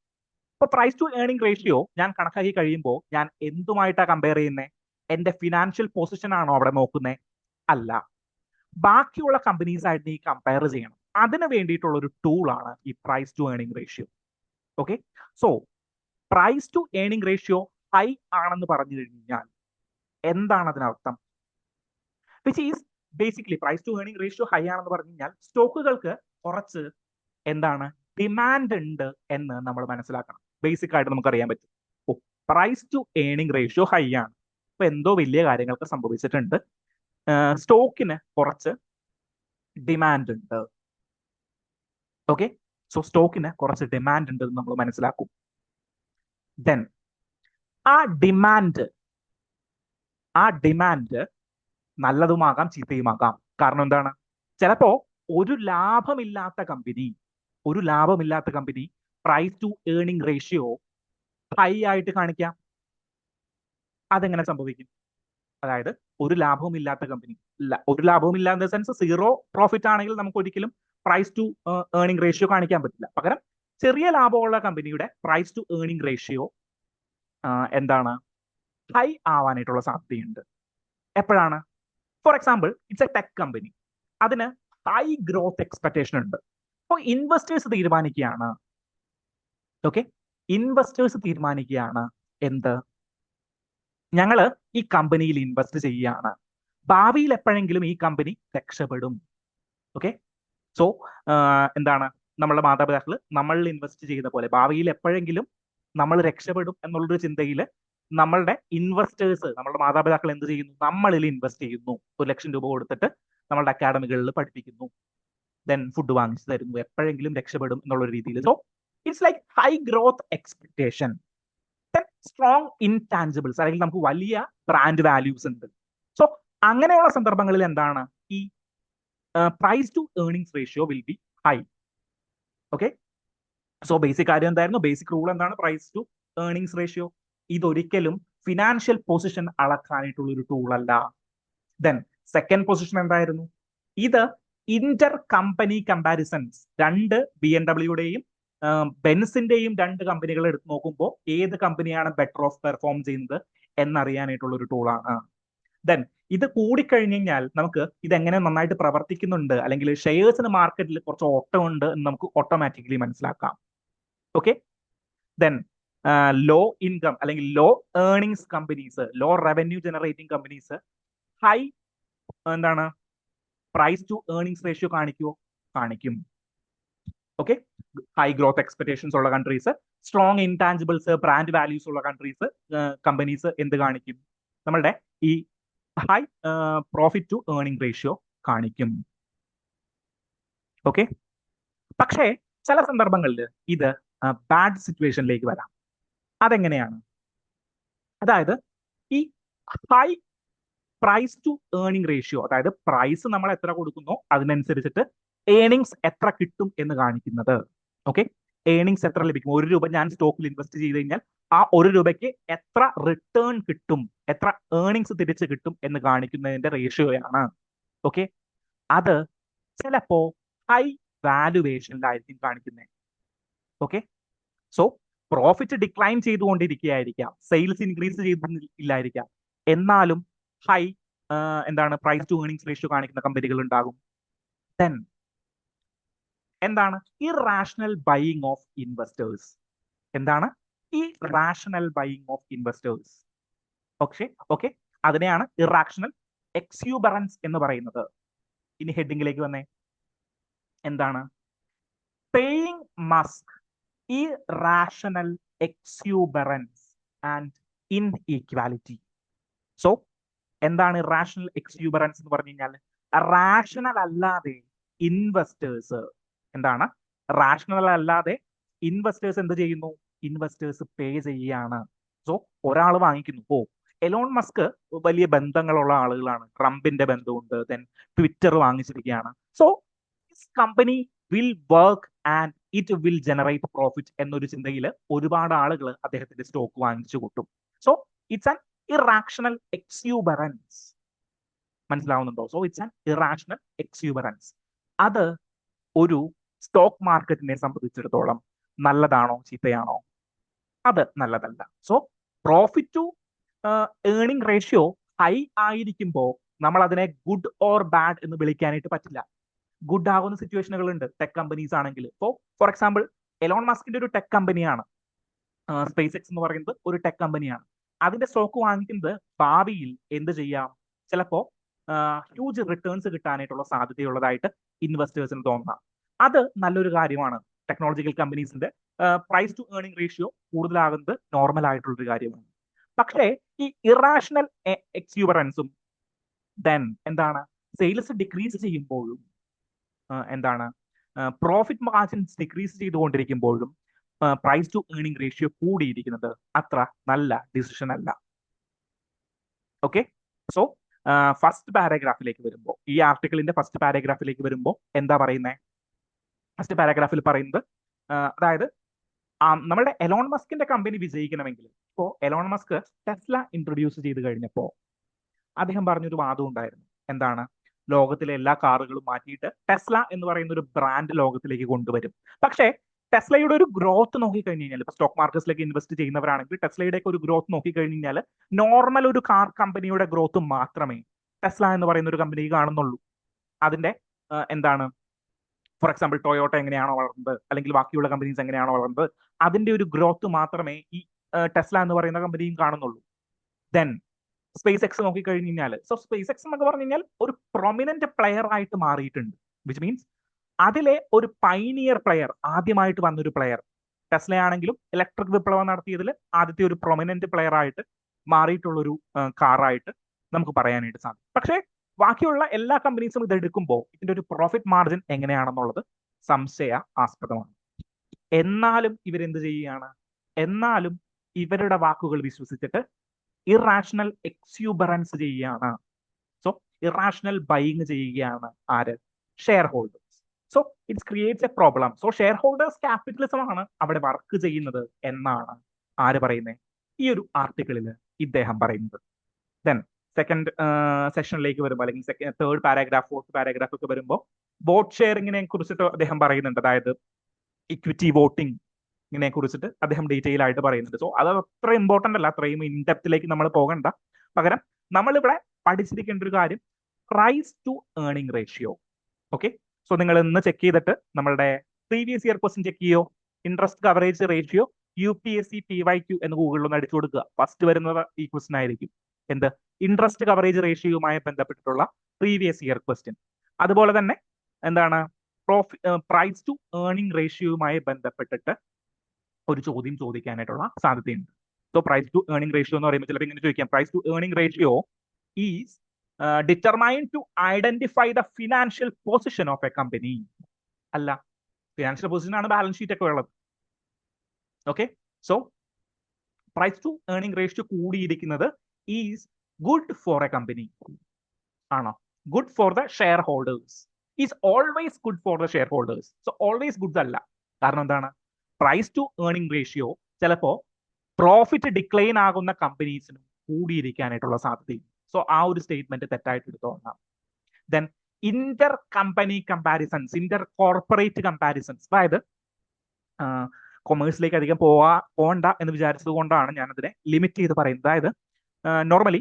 അപ്പൊ പ്രൈസ് ടു ഏർണിംഗ് റേഷ്യോ ഞാൻ കണക്കാക്കി കഴിയുമ്പോൾ ഞാൻ എന്തുമായിട്ടാണ് കമ്പയർ ചെയ്യുന്നത്? എന്റെ ഫിനാൻഷ്യൽ പൊസിഷൻ ആണോ അവിടെ നോക്കുന്നത്? അല്ല, ബാക്കിയുള്ള കമ്പനീസ് ആയിട്ട് ഈ കമ്പയർ ചെയ്യണം. അതിന് വേണ്ടിയിട്ടുള്ള ഒരു ടൂൾ ആണ് ഈ price to earning ratio. Okay, so price to earning ratio high ആണെന്ന് പറഞ്ഞു കഴിഞ്ഞാൽ എന്താണ് അതിനർത്ഥം? Which is basically price to earning ratio high ആണെന്ന് പറഞ്ഞു കഴിഞ്ഞാൽ സ്റ്റോക്കുകൾക്ക് കുറച്ച് എന്താണ് ഡിമാൻഡ് ഉണ്ട് എന്ന് നമ്മൾ മനസ്സിലാക്കണം. ബേസിക് ആയിട്ട് നമുക്ക് അറിയാൻ പറ്റും, price to earning ratio high ആണ്, അപ്പൊ എന്തോ വലിയ കാര്യങ്ങൾക്ക് സംഭവിച്ചിട്ടുണ്ട്, സ്റ്റോക്കിന് കുറച്ച് ഡിമാൻഡ് ഉണ്ട്. ഓക്കെ, സോ സ്റ്റോക്കിന് കുറച്ച് ഡിമാൻഡ് ഉണ്ട് എന്ന് നമ്മൾ മനസ്സിലാക്കും. ദെൻ ആ ഡിമാൻഡ് നല്ലതുമാകാം ചീത്തയുമാകാം. കാരണം എന്താണ്? ചിലപ്പോ ഒരു ലാഭമില്ലാത്ത company price to earning ratio high ആയിട്ട് കാണിക്കാം. അതെങ്ങനെ സംഭവിക്കും? അതായത് ഒരു ലാഭവുമില്ലാത്ത കമ്പനി, ഒരു ലാഭവുമില്ലാത്ത സെൻസ് സീറോ പ്രോഫിറ്റ് ആണെങ്കിൽ നമുക്ക് ഒരിക്കലും പ്രൈസ് ടു ഏർണിംഗ് റേഷ്യോ കാണിക്കാൻ പറ്റില്ല. പകരം ചെറിയ ലാഭമുള്ള കമ്പനിയുടെ പ്രൈസ് ടു ഏർണിംഗ് റേഷ്യോ എന്താണ് ഹൈ ആവാനായിട്ടുള്ള സാധ്യതയുണ്ട്. എപ്പോഴാണ്? For example, it's A tech company, അതിന് ഹൈ ഗ്രോത്ത് എക്സ്പെക്ടേഷൻ ഉണ്ട്. അപ്പോൾ ഇൻവെസ്റ്റേഴ്സ് തീരുമാനിക്കുകയാണ്, ഓക്കെ, ഇൻവെസ്റ്റേഴ്സ് തീരുമാനിക്കുകയാണ് എന്ത്, ഞങ്ങള് ഈ കമ്പനിയിൽ ഇൻവെസ്റ്റ് ചെയ്യുകയാണ്, ഭാവിയിൽ എപ്പോഴെങ്കിലും ഈ കമ്പനി രക്ഷപ്പെടും. ഓക്കെ, സോ എന്താണ്, നമ്മളുടെ മാതാപിതാക്കൾ നമ്മളിൽ ഇൻവെസ്റ്റ് ചെയ്ത പോലെ ഭാവിയിൽ എപ്പോഴെങ്കിലും നമ്മൾ രക്ഷപ്പെടും എന്നുള്ളൊരു ചിന്തയിൽ നമ്മളുടെ ഇൻവെസ്റ്റേഴ്സ്, നമ്മളുടെ മാതാപിതാക്കൾ എന്ത് ചെയ്യുന്നു, നമ്മളിൽ ഇൻവെസ്റ്റ് ചെയ്യുന്നു. 1,00,000 രൂപ കൊടുത്തിട്ട് നമ്മളുടെ അക്കാഡമികളിൽ പഠിപ്പിക്കുന്നു, ദെൻ ഫുഡ് വാങ്ങിച്ചു തരുന്നു, എപ്പോഴെങ്കിലും രക്ഷപ്പെടും എന്നുള്ളൊരു രീതിയിൽ. So it's like high growth expectation, strong intangibles, അല്ലെങ്കിൽ നമുക്ക് വലിയ ബ്രാൻഡ് വാല്യൂസ് ഉണ്ട്. സോ അങ്ങനെയുള്ള സന്ദർഭങ്ങളിൽ എന്താണ്, ഈ price to earnings ratio will be high. Okay, so basic കാര്യം എന്തായിരുന്നു, ബേസിക് റൂൾ എന്താണ്, പ്രൈസ് ടു ഏർണിംഗ്സ് റേഷ്യോ. ഇതൊരിക്കലും ഫിനാൻഷ്യൽ പൊസിഷൻ അളക്കാനായിട്ടുള്ള ഒരു ടൂൾ അല്ല. ദെൻ സെക്കൻഡ് പൊസിഷൻ എന്തായിരുന്നു, ഇത് ഇന്റർ കമ്പനി കമ്പാരിസൺസ്, രണ്ട് BMW-യുടെയും ബെൻസിന്റെയും രണ്ട് കമ്പനികൾ എടുത്ത് നോക്കുമ്പോൾ ഏത് കമ്പനിയാണ് ബെറ്റർ ഓഫ് പെർഫോം ചെയ്യുന്നത് എന്നറിയാനായിട്ടുള്ള ഒരു ടൂളാണ്. ദെൻ ഇത് കൂടിക്കഴിഞ്ഞു കഴിഞ്ഞാൽ നമുക്ക് ഇതെങ്ങനെ നന്നായിട്ട് പ്രവർത്തിക്കുന്നുണ്ട്, അല്ലെങ്കിൽ ഷെയർസിന് മാർക്കറ്റിൽ കുറച്ച് ഓട്ടമുണ്ട് എന്ന് നമുക്ക് ഓട്ടോമാറ്റിക്കലി മനസ്സിലാക്കാം. ഓക്കെ, ദെൻ ലോ ഇൻകം അല്ലെങ്കിൽ low earnings companies, low revenue generating companies high എന്താണ് പ്രൈസ് ടു ഏർണിംഗ്സ് റേഷ്യോ കാണിക്കുമോ? കാണിക്കും. ഓക്കെ, ഹൈ ഗ്രോത്ത് എക്സ്പെക്ടേഷൻസ് ഉള്ള countries, strong intangibles, brand values ഉള്ള കൺട്രീസ്, കമ്പനീസ് എന്ത് കാണിക്കും, നമ്മളുടെ ഈ high profit to earning ratio കാണിക്കും. ഓക്കെ, പക്ഷേ ചില സന്ദർഭങ്ങളിൽ ഇത് ബാഡ് സിറ്റുവേഷനിലേക്ക് വരാം. അതെങ്ങനെയാണ്? അതായത് ഈ high price to earning ratio, അതായത് പ്രൈസ് നമ്മൾ എത്ര കൊടുക്കുന്നോ അതിനനുസരിച്ചിട്ട് ഏർണിങ്സ് എത്ര കിട്ടും എന്ന് കാണിക്കുന്നത്. ഓക്കെ, ഏർണിങ്സ് എത്ര ലഭിക്കും, 1 രൂപ ഞാൻ സ്റ്റോക്കിൽ ഇൻവെസ്റ്റ് ചെയ്ത് കഴിഞ്ഞാൽ ആ 1 രൂപയ്ക്ക് എത്ര റിട്ടേൺ കിട്ടും, എത്ര ഏർണിങ്സ് തിരിച്ച് കിട്ടും എന്ന് കാണിക്കുന്നതിന്റെ റേഷ്യോയാണ്. ഓക്കെ, അത് ചിലപ്പോ ഹൈ വാലുവേഷനിലായിരിക്കും കാണിക്കുന്നത്. ഓക്കെ, സോ പ്രോഫിറ്റ് ഡിക്ലൈൻ ചെയ്തുകൊണ്ടിരിക്കുകയായിരിക്കാം, സെയിൽസ് ഇൻക്രീസ് ചെയ്തില്ലായിരിക്കാം, എന്നാലും ഹൈ എന്താണ് പ്രൈസ് ടു ഏർണിംഗ്സ് റേഷ്യോ കാണിക്കുന്ന കമ്പനികൾ ഉണ്ടാകും. ദെൻ എന്താണ് ഇറാഷണൽ ബൈയിങ് ഓഫ് ഇൻവെസ്റ്റേഴ്സ്. എന്താണ് irrational buying of investors? Okay, അതിനെയാണ് ഇറാഷണൽ എക്സ്യൂബറൻസ് എന്ന് പറയുന്നത്. ഇനി ഹെഡിങ്ങിലേക്ക് വന്നേ, എന്താണ് paying Musk irrational exuberance and inequality. So എന്താണ് റാഷണൽ എക്സ്യൂബറൻസ് എന്ന് പറഞ്ഞു കഴിഞ്ഞാൽ, റാഷണൽ അല്ലാതെ ഇൻവെസ്റ്റേഴ്സ്, എന്താണ് റാഷണൽ അല്ലാതെ ഇൻവെസ്റ്റേഴ്സ് എന്ത് ചെയ്യുന്നു, ഇൻവെസ്റ്റേഴ്സ് പേ ചെയ്യുകയാണ്. സോ ഒരാൾ വാങ്ങിക്കുന്നു, എലോൺ മസ്ക് വലിയ ബന്ധങ്ങളുള്ള ആളുകളാണ്, ട്രംപിന്റെ ബന്ധമുണ്ട്, ദെൻ ട്വിറ്റർ വാങ്ങിച്ചിരിക്കുകയാണ്. So this company will work and it will generate profit എന്നൊരു ചിന്തയിൽ ഒരുപാട് ആളുകൾ അദ്ദേഹത്തിന്റെ സ്റ്റോക്ക് വാങ്ങിച്ചു കൂട്ടും. So it's an irrational exuberance. മനസ്സിലാവുന്നുണ്ടോ? So it's an irrational exuberance. അത് ഒരു സ്റ്റോക്ക് മാർക്കറ്റിനെ സംബന്ധിച്ചിടത്തോളം നല്ലതാണോ ചീത്തയാണോ? അത് നല്ലതല്ല. So profit to earning ratio high ആയിരിക്കുമ്പോൾ നമ്മൾ അതിനെ ഗുഡ് ഓർ ബാഡ് എന്ന് വിളിക്കാനായിട്ട് പറ്റില്ല. ഗുഡ് ആകുന്ന സിറ്റുവേഷനുകൾ ഉണ്ട് ടെക് കമ്പനീസ് ആണെങ്കിൽ. ഇപ്പോൾ ഫോർ എക്സാമ്പിൾ എലോൺ മസ്കിന്റെ ഒരു ടെക് കമ്പനിയാണ് സ്പേസ് എക്സ് എന്ന് പറയുന്നത്, ഒരു ടെക് കമ്പനിയാണ്. അതിന്റെ സ്റ്റോക്ക് വാങ്ങിക്കുന്നത് ഭാവിയിൽ എന്ത് ചെയ്യാം, ചിലപ്പോ ഹ്യൂജ് റിട്ടേൺസ് കിട്ടാനായിട്ടുള്ള സാധ്യതയുള്ളതായിട്ട് ഇൻവെസ്റ്റേഴ്സിന് തോന്നാം. അത് നല്ലൊരു കാര്യമാണ്. ടെക്നോളജിക്കൽ കമ്പനീസിന്റെ പ്രൈസ് ടു ഏർണിംഗ് റേഷ്യോ കൂടുതലാകുന്നത് നോർമൽ ആയിട്ടുള്ളൊരു കാര്യമാണ്. പക്ഷേ ഈ ഇറാഷണൽ എക്സ്യൂബറൻസും ദെൻ എന്താണ് സെയിൽസ് ഡിക്രീസ് ചെയ്യുമ്പോഴും എന്താണ് പ്രോഫിറ്റ് മാർജിൻസ് ഡിക്രീസ് ചെയ്തുകൊണ്ടിരിക്കുമ്പോഴും പ്രൈസ് ടു ഏർണിംഗ് റേഷ്യോ കൂടിയിരിക്കുന്നത് അത്ര നല്ല ഡിസിഷൻ അല്ല. ഓക്കെ, സോ ഫസ്റ്റ് പാരഗ്രാഫിലേക്ക് വരുമ്പോൾ, ഈ ആർട്ടിക്കിളിന്റെ ഫസ്റ്റ് പാരഗ്രാഫിലേക്ക് വരുമ്പോൾ എന്താ പറയുന്നത്? ഫസ്റ്റ് പാരഗ്രാഫിൽ പറയുന്നത് അതായത് നമ്മുടെ എലോൺ മസ്കിന്റെ കമ്പനി വിജയിക്കണമെങ്കിൽ, ഇപ്പോൾ എലോൺ മസ്ക് ടെസ്ല ഇൻട്രൊഡ്യൂസ് ചെയ്ത് കഴിഞ്ഞപ്പോൾ അദ്ദേഹം പറഞ്ഞൊരു വാദം ഉണ്ടായിരുന്നു. എന്താണ്? ലോകത്തിലെ എല്ലാ കാറുകളും മാറ്റിയിട്ട് ടെസ്ല എന്ന് പറയുന്ന ഒരു ബ്രാൻഡ് ലോകത്തിലേക്ക് കൊണ്ടുവരും. പക്ഷേ ടെസ്ലയുടെ ഒരു ഗ്രോത്ത് നോക്കിക്കഴിഞ്ഞ് കഴിഞ്ഞാൽ ഇപ്പൊ സ്റ്റോക്ക് മാർക്കറ്റിലേക്ക് ഇൻവെസ്റ്റ് ചെയ്യുന്നവരാണെങ്കിൽ ടെസ്ലയുടെ ഒക്കെ ഒരു ഗ്രോത്ത് നോക്കിക്കഴിഞ്ഞ് കഴിഞ്ഞാൽ നോർമൽ ഒരു കാർ കമ്പനിയുടെ ഗ്രോത്ത് മാത്രമേ ടെസ്ല എന്ന് പറയുന്ന ഒരു കമ്പനി കാണുന്നുള്ളൂ. അതിന്റെ എന്താണ്, ഫോർ എക്സാമ്പിൾ ടൊയോട്ട എങ്ങനെയാണോ വളർന്നത്, അല്ലെങ്കിൽ ബാക്കിയുള്ള കമ്പനീസ് എങ്ങനെയാണോ വളർന്നത്, അതിന്റെ ഒരു ഗ്രോത്ത് മാത്രമേ ഈ ടെസ്ല എന്ന് പറയുന്ന കമ്പനിയും കാണുന്നുള്ളൂ. ദെൻ സ്പേസ് എക്സ് നോക്കിക്കഴിഞ്ഞ് കഴിഞ്ഞാൽ, സോ സ്പേസ് എക്സ് എന്നൊക്കെ പറഞ്ഞു കഴിഞ്ഞാൽ ഒരു പ്രൊമിനന്റ് പ്ലെയർ ആയിട്ട് മാറിയിട്ടുണ്ട്. വിച്ച് മീൻസ് അതിലെ ഒരു പൈനിയർ പ്ലെയർ, ആദ്യമായിട്ട് വന്നൊരു പ്ലെയർ. ടെസ്ല ആണെങ്കിലും ഇലക്ട്രിക് വിപ്ലവം നടത്തിയതിൽ ആദ്യത്തെ ഒരു പ്രൊമിനന്റ് പ്ലെയർ ആയിട്ട് മാറിയിട്ടുള്ളൊരു കാറായിട്ട് നമുക്ക് പറയാനായിട്ട് സാധിക്കും. പക്ഷേ ബാക്കിയുള്ള എല്ലാ കമ്പനീസും ഇത് എടുക്കുമ്പോൾ ഇതിന്റെ ഒരു പ്രോഫിറ്റ് മാർജിൻ എങ്ങനെയാണെന്നുള്ളത് സംശയാസ്പദമാണ്. എന്നാലും ഇവരെന്ത് ചെയ്യുകയാണ്? എന്നാലും ഇവരുടെ വാക്കുകൾ വിശ്വസിച്ചിട്ട് ഇറാഷണൽ എക്സ്യൂബറൻസ് ചെയ്യുകയാണ്. സോ ഇറാഷണൽ ബൈങ് ചെയ്യുകയാണ് ആര്? Share holders. So it's creates A problem. So share holders capitalism ആണ് അവിടെ വർക്ക് ചെയ്യുന്നത് എന്നാണ് ആര് പറയുന്നത്? ഈ ഒരു ആർട്ടിക്കിളിൽ ഇദ്ദേഹം പറയുന്നത്. ദെൻ സെക്കൻഡ് സെഷനിലേക്ക് വരുമ്പോൾ, അല്ലെങ്കിൽ തേർഡ് പാരാഗ്രാഫ്, ഫോർത്ത് പാരാഗ്രാഫ് ഒക്കെ വരുമ്പോൾ വോട്ട് ഷെയറിങ്ങിനെ കുറിച്ചിട്ട് അദ്ദേഹം പറയുന്നുണ്ട്. അതായത് ഇക്വിറ്റി വോട്ടിങ്ങിനെ കുറിച്ചിട്ട് അദ്ദേഹം ഡീറ്റെയിൽ ആയിട്ട് പറയുന്നുണ്ട്. സോ അത് അത്ര ഇമ്പോർട്ടന്റ് അല്ല, അത്രയും ഇൻഡെപ്തിലേക്ക് നമ്മൾ പോകണ്ട. പകരം നമ്മളിവിടെ പഠിച്ചിരിക്കേണ്ട ഒരു കാര്യം price to earning ratio. Okay, so നിങ്ങൾ ഇന്ന് ചെക്ക് ചെയ്തിട്ട് നമ്മളുടെ പ്രീവിയസ് ഇയർ ക്വസ്റ്റ്യൻ ചെക്ക് ചെയ്യോ. Interest coverage ratio UPSC PYQ എന്ന് ഗൂഗിളിൽ ഒന്ന് അടിച്ചു കൊടുക്കുക. ഫസ്റ്റ് വരുന്നത് ഈ ക്വസ്റ്റ്യൻ ആയിരിക്കും. എന്ത്? ഇൻട്രസ്റ്റ് കവറേജ് റേഷ്യോയുമായി ബന്ധപ്പെട്ടിട്ടുള്ള പ്രീവിയസ് ഇയർ ക്വസ്റ്റ്യൻ. അതുപോലെ തന്നെ എന്താണ്, പ്രൈസ് ടു ഏർണിംഗ് റേഷ്യോയുമായി ബന്ധപ്പെട്ടിട്ട് ഒരു ചോദ്യം ചോദിക്കാനായിട്ടുള്ള സാധ്യതയുണ്ട്. So price to earning ratio എന്ന് പറയുമ്പോൾ ചിലപ്പോൾ ഇങ്ങനെ ചോദിക്കാം, price to earning ratio is determined to identify the financial position of a company. അല്ല, ഫിനാൻഷ്യൽ പൊസിഷൻ ആണ് ബാലൻസ് ഷീറ്റ് ഒക്കെ ഉള്ളത്. Okay, so price to earning ratio കൂടിയിരിക്കുന്നത് is good for a company ആണോ? Good for the share holders. Is always good for the share holders. So always good അല്ല. കാരണം എന്താണ്? പ്രൈസ് ടു ഏർണിംഗ് റേഷ്യോ ചിലപ്പോൾ പ്രോഫിറ്റ് ഡിക്ലൈൻ ആകുന്ന കമ്പനീസിനും കൂടിയിരിക്കാനായിട്ടുള്ള സാധ്യതയും. സോ ആ ഒരു സ്റ്റേറ്റ്മെന്റ് തെറ്റായിട്ട് എടുത്തോളാം. Then Inter company comparisons, Inter corporate comparisons. അതായത് കൊമേഴ്സിലേക്ക് അധികം പോകണ്ട എന്ന് വിചാരിച്ചത് കൊണ്ടാണ് ഞാൻ അതിനെ ലിമിറ്റ് ചെയ്ത് പറയുന്നത്. അതായത് നോർമലി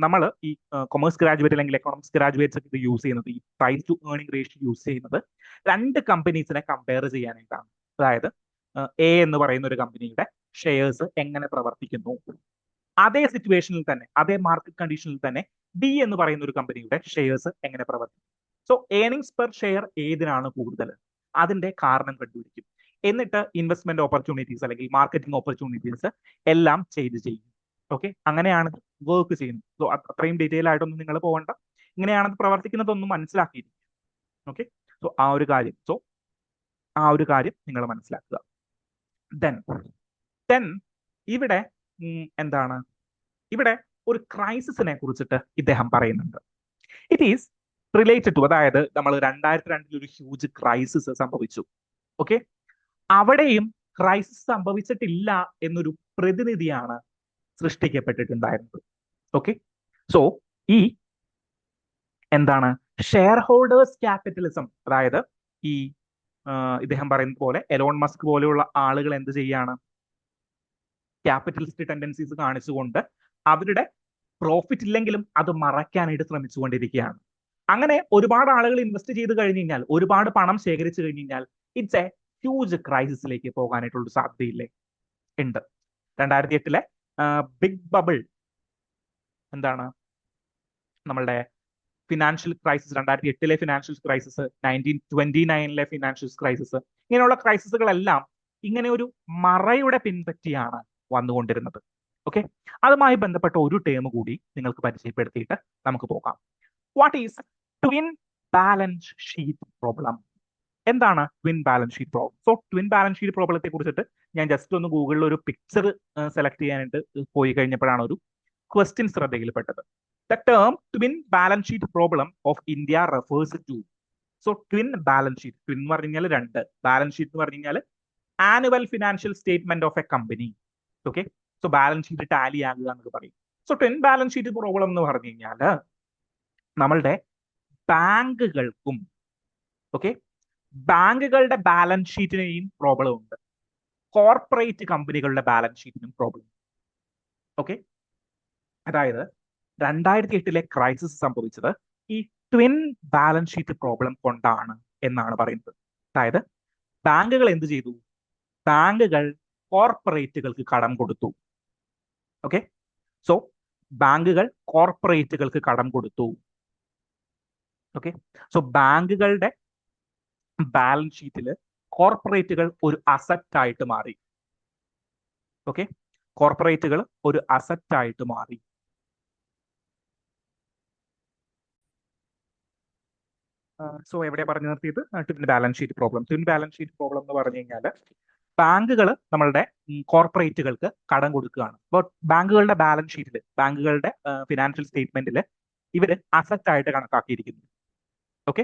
നമ്മൾ ഈ കൊമേഴ്സ് ഗ്രാജുവേറ്റ് അല്ലെങ്കിൽ എക്കണോമിക്സ് ഗ്രാജുവേറ്റ്സ് ഒക്കെ ഇത് യൂസ് ചെയ്യുന്നത്, ഈ price to earning ratio use ചെയ്യുന്നത് രണ്ട് കമ്പനീസിനെ കമ്പയർ ചെയ്യാനായിട്ടാണ്. അതായത് എ എന്ന് പറയുന്ന ഒരു കമ്പനിയുടെ ഷെയർസ് എങ്ങനെ പ്രവർത്തിക്കുന്നു, അതേ സിറ്റുവേഷനിൽ തന്നെ, അതേ മാർക്കറ്റ് കണ്ടീഷനിൽ തന്നെ ബി എന്ന് പറയുന്ന ഒരു കമ്പനിയുടെ ഷെയർസ് എങ്ങനെ പ്രവർത്തിക്കും. സോ ഏർണിംഗ്സ് പെർ ഷെയർ ഏതിനാണ് കൂടുതൽ, അതിന്റെ കാരണം കണ്ടുപിടിക്കും. എന്നിട്ട് ഇൻവെസ്റ്റ്മെന്റ് ഓപ്പർച്യൂണിറ്റീസ് അല്ലെങ്കിൽ മാർക്കറ്റിംഗ് ഓപ്പർച്യൂണിറ്റീസ് എല്ലാം ചെയ്യും. ഓക്കെ, അങ്ങനെയാണ് വർക്ക് ചെയ്യുന്നത്. സോ അത്രയും ഡീറ്റെയിൽ ആയിട്ടൊന്നും നിങ്ങൾ പോകണ്ട. ഇങ്ങനെയാണ് പ്രവർത്തിക്കുന്നതൊന്നും മനസ്സിലാക്കിയിരിക്കും. ഓക്കെ, സോ ആ ഒരു കാര്യം നിങ്ങൾ മനസ്സിലാക്കുക. ദെൻ ഇവിടെ എന്താണ്, ഇവിടെ ഒരു ക്രൈസിസിനെ കുറിച്ചിട്ട് ഇദ്ദേഹം പറയുന്നുണ്ട്. ഇറ്റ് ഈസ് റിലേറ്റഡ് ടു, അതായത് നമ്മൾ 2002 ഒരു ഹ്യൂജ് ക്രൈസിസ് സംഭവിച്ചു. ഓക്കെ, അവിടെയും ക്രൈസിസ് സംഭവിച്ചിട്ടില്ല എന്നൊരു പ്രതിനിധിയാണ് സൃഷ്ടിക്കപ്പെട്ടിട്ടുണ്ടായിരുന്നത്. ഓക്കെ, സോ ഈ എന്താണ് ഷെയർ ഹോൾഡേഴ്സ് ക്യാപിറ്റലിസം, അതായത് ഈ ഇദ്ദേഹം പറയുന്നത് പോലെ എലോൺ മസ്ക് പോലെയുള്ള ആളുകൾ എന്ത് ചെയ്യാണ്, ക്യാപിറ്റലിസ്റ്റ് ടെൻഡൻസീസ് കാണിച്ചുകൊണ്ട് അവരുടെ പ്രോഫിറ്റ് ഇല്ലെങ്കിലും അത് മറയ്ക്കാനായിട്ട് ശ്രമിച്ചുകൊണ്ടിരിക്കുകയാണ്. അങ്ങനെ ഒരുപാട് ആളുകൾ ഇൻവെസ്റ്റ് ചെയ്ത് കഴിഞ്ഞ് കഴിഞ്ഞാൽ, ഒരുപാട് പണം ശേഖരിച്ചു കഴിഞ്ഞ് കഴിഞ്ഞാൽ ഇറ്റ്സ് എ ഹ്യൂജ് ക്രൈസിസിലേക്ക് പോകാനായിട്ടുള്ള സാധ്യതയില്ലേ? ഉണ്ട്. 2008 ബിഗ് ബബിൾ, എന്താണ് നമ്മളുടെ financial crisis, 2008 financial crisis, 1929 financial crisis, ഇങ്ങനെയുള്ള ക്രൈസിസുകളെല്ലാം ഇങ്ങനെ ഒരു മറയുടെ പിൻപറ്റിയാണ് വന്നുകൊണ്ടിരുന്നത്. ഓക്കെ, അതുമായി ബന്ധപ്പെട്ട ഒരു ടേം കൂടി നിങ്ങൾക്ക് പരിചയപ്പെടുത്തിയിട്ട് നമുക്ക് പോകാം. What is twin balance sheet problem? എന്താണ് twin balance sheet problem? So twin balance sheet പ്രോബ്ലത്തെ കുറിച്ചിട്ട് ഞാൻ ജസ്റ്റ് ഒന്ന് ഗൂഗിളിൽ ഒരു പിക്ചർ സെലക്ട് ചെയ്യാനായിട്ട് പോയി കഴിഞ്ഞപ്പോഴാണ് ഒരു ക്വസ്റ്റ്യൻ ശ്രദ്ധയിൽപ്പെട്ടത്. The term twin balance sheet problem of India refers to, so twin balance sheet, twin എന്ന് പറഞ്ഞു കഴിഞ്ഞാൽ രണ്ട്, ബാലൻസ് ഷീറ്റ് എന്ന് പറഞ്ഞു കഴിഞ്ഞാൽ annual financial statement of a company. Okay, so balance sheet Tally ആകുക എന്നൊക്കെ പറയും. So twin balance sheet problem എന്ന് പറഞ്ഞു കഴിഞ്ഞാൽ നമ്മളുടെ ബാങ്കുകൾക്കും, ഓക്കെ, ബാങ്കുകളുടെ ബാലൻസ് ഷീറ്റിനെയും പ്രോബ്ലം ഉണ്ട്, കോർപ്പറേറ്റ് കമ്പനികളുടെ ബാലൻസ് ഷീറ്റിനും പ്രോബ്ലം. ഓക്കെ, അതായത് 2008 ക്രൈസിസ് സംഭവിച്ചത് ഈ ട്വിൻ ബാലൻസ് ഷീറ്റ് പ്രോബ്ലം കൊണ്ടാണ് എന്നാണ് പറയുന്നത്. അതായത് ബാങ്കുകൾ എന്ത് ചെയ്തു? ബാങ്കുകൾ കോർപ്പറേറ്റുകൾക്ക് കടം കൊടുത്തു. ഓക്കെ, സോ ബാങ്കുകൾ കോർപ്പറേറ്റുകൾക്ക് കടം കൊടുത്തു. ഓക്കെ, സോ ബാങ്കുകളുടെ ബാലൻസ് ഷീറ്റിൽ കോർപ്പറേറ്റുകൾ ഒരു അസറ്റ് ആയിട്ട് മാറി. ഓക്കെ, കോർപ്പറേറ്റുകൾ ഒരു അസറ്റ് ആയിട്ട് മാറി. സോ എവിടെ പറഞ്ഞു നിർത്തിയത്? Twin balance sheet problem. Twin balance sheet problem എന്ന് പറഞ്ഞു കഴിഞ്ഞാൽ ബാങ്കുകൾ നമ്മളുടെ കോർപ്പറേറ്റുകൾക്ക് കടം കൊടുക്കുകയാണ്. അപ്പോൾ ബാങ്കുകളുടെ ബാലൻസ് ഷീറ്റിൽ, ബാങ്കുകളുടെ ഫിനാൻഷ്യൽ സ്റ്റേറ്റ്മെന്റിൽ ഇവര് അസറ്റ് ആയിട്ട് കണക്കാക്കിയിരിക്കുന്നു. ഓക്കെ,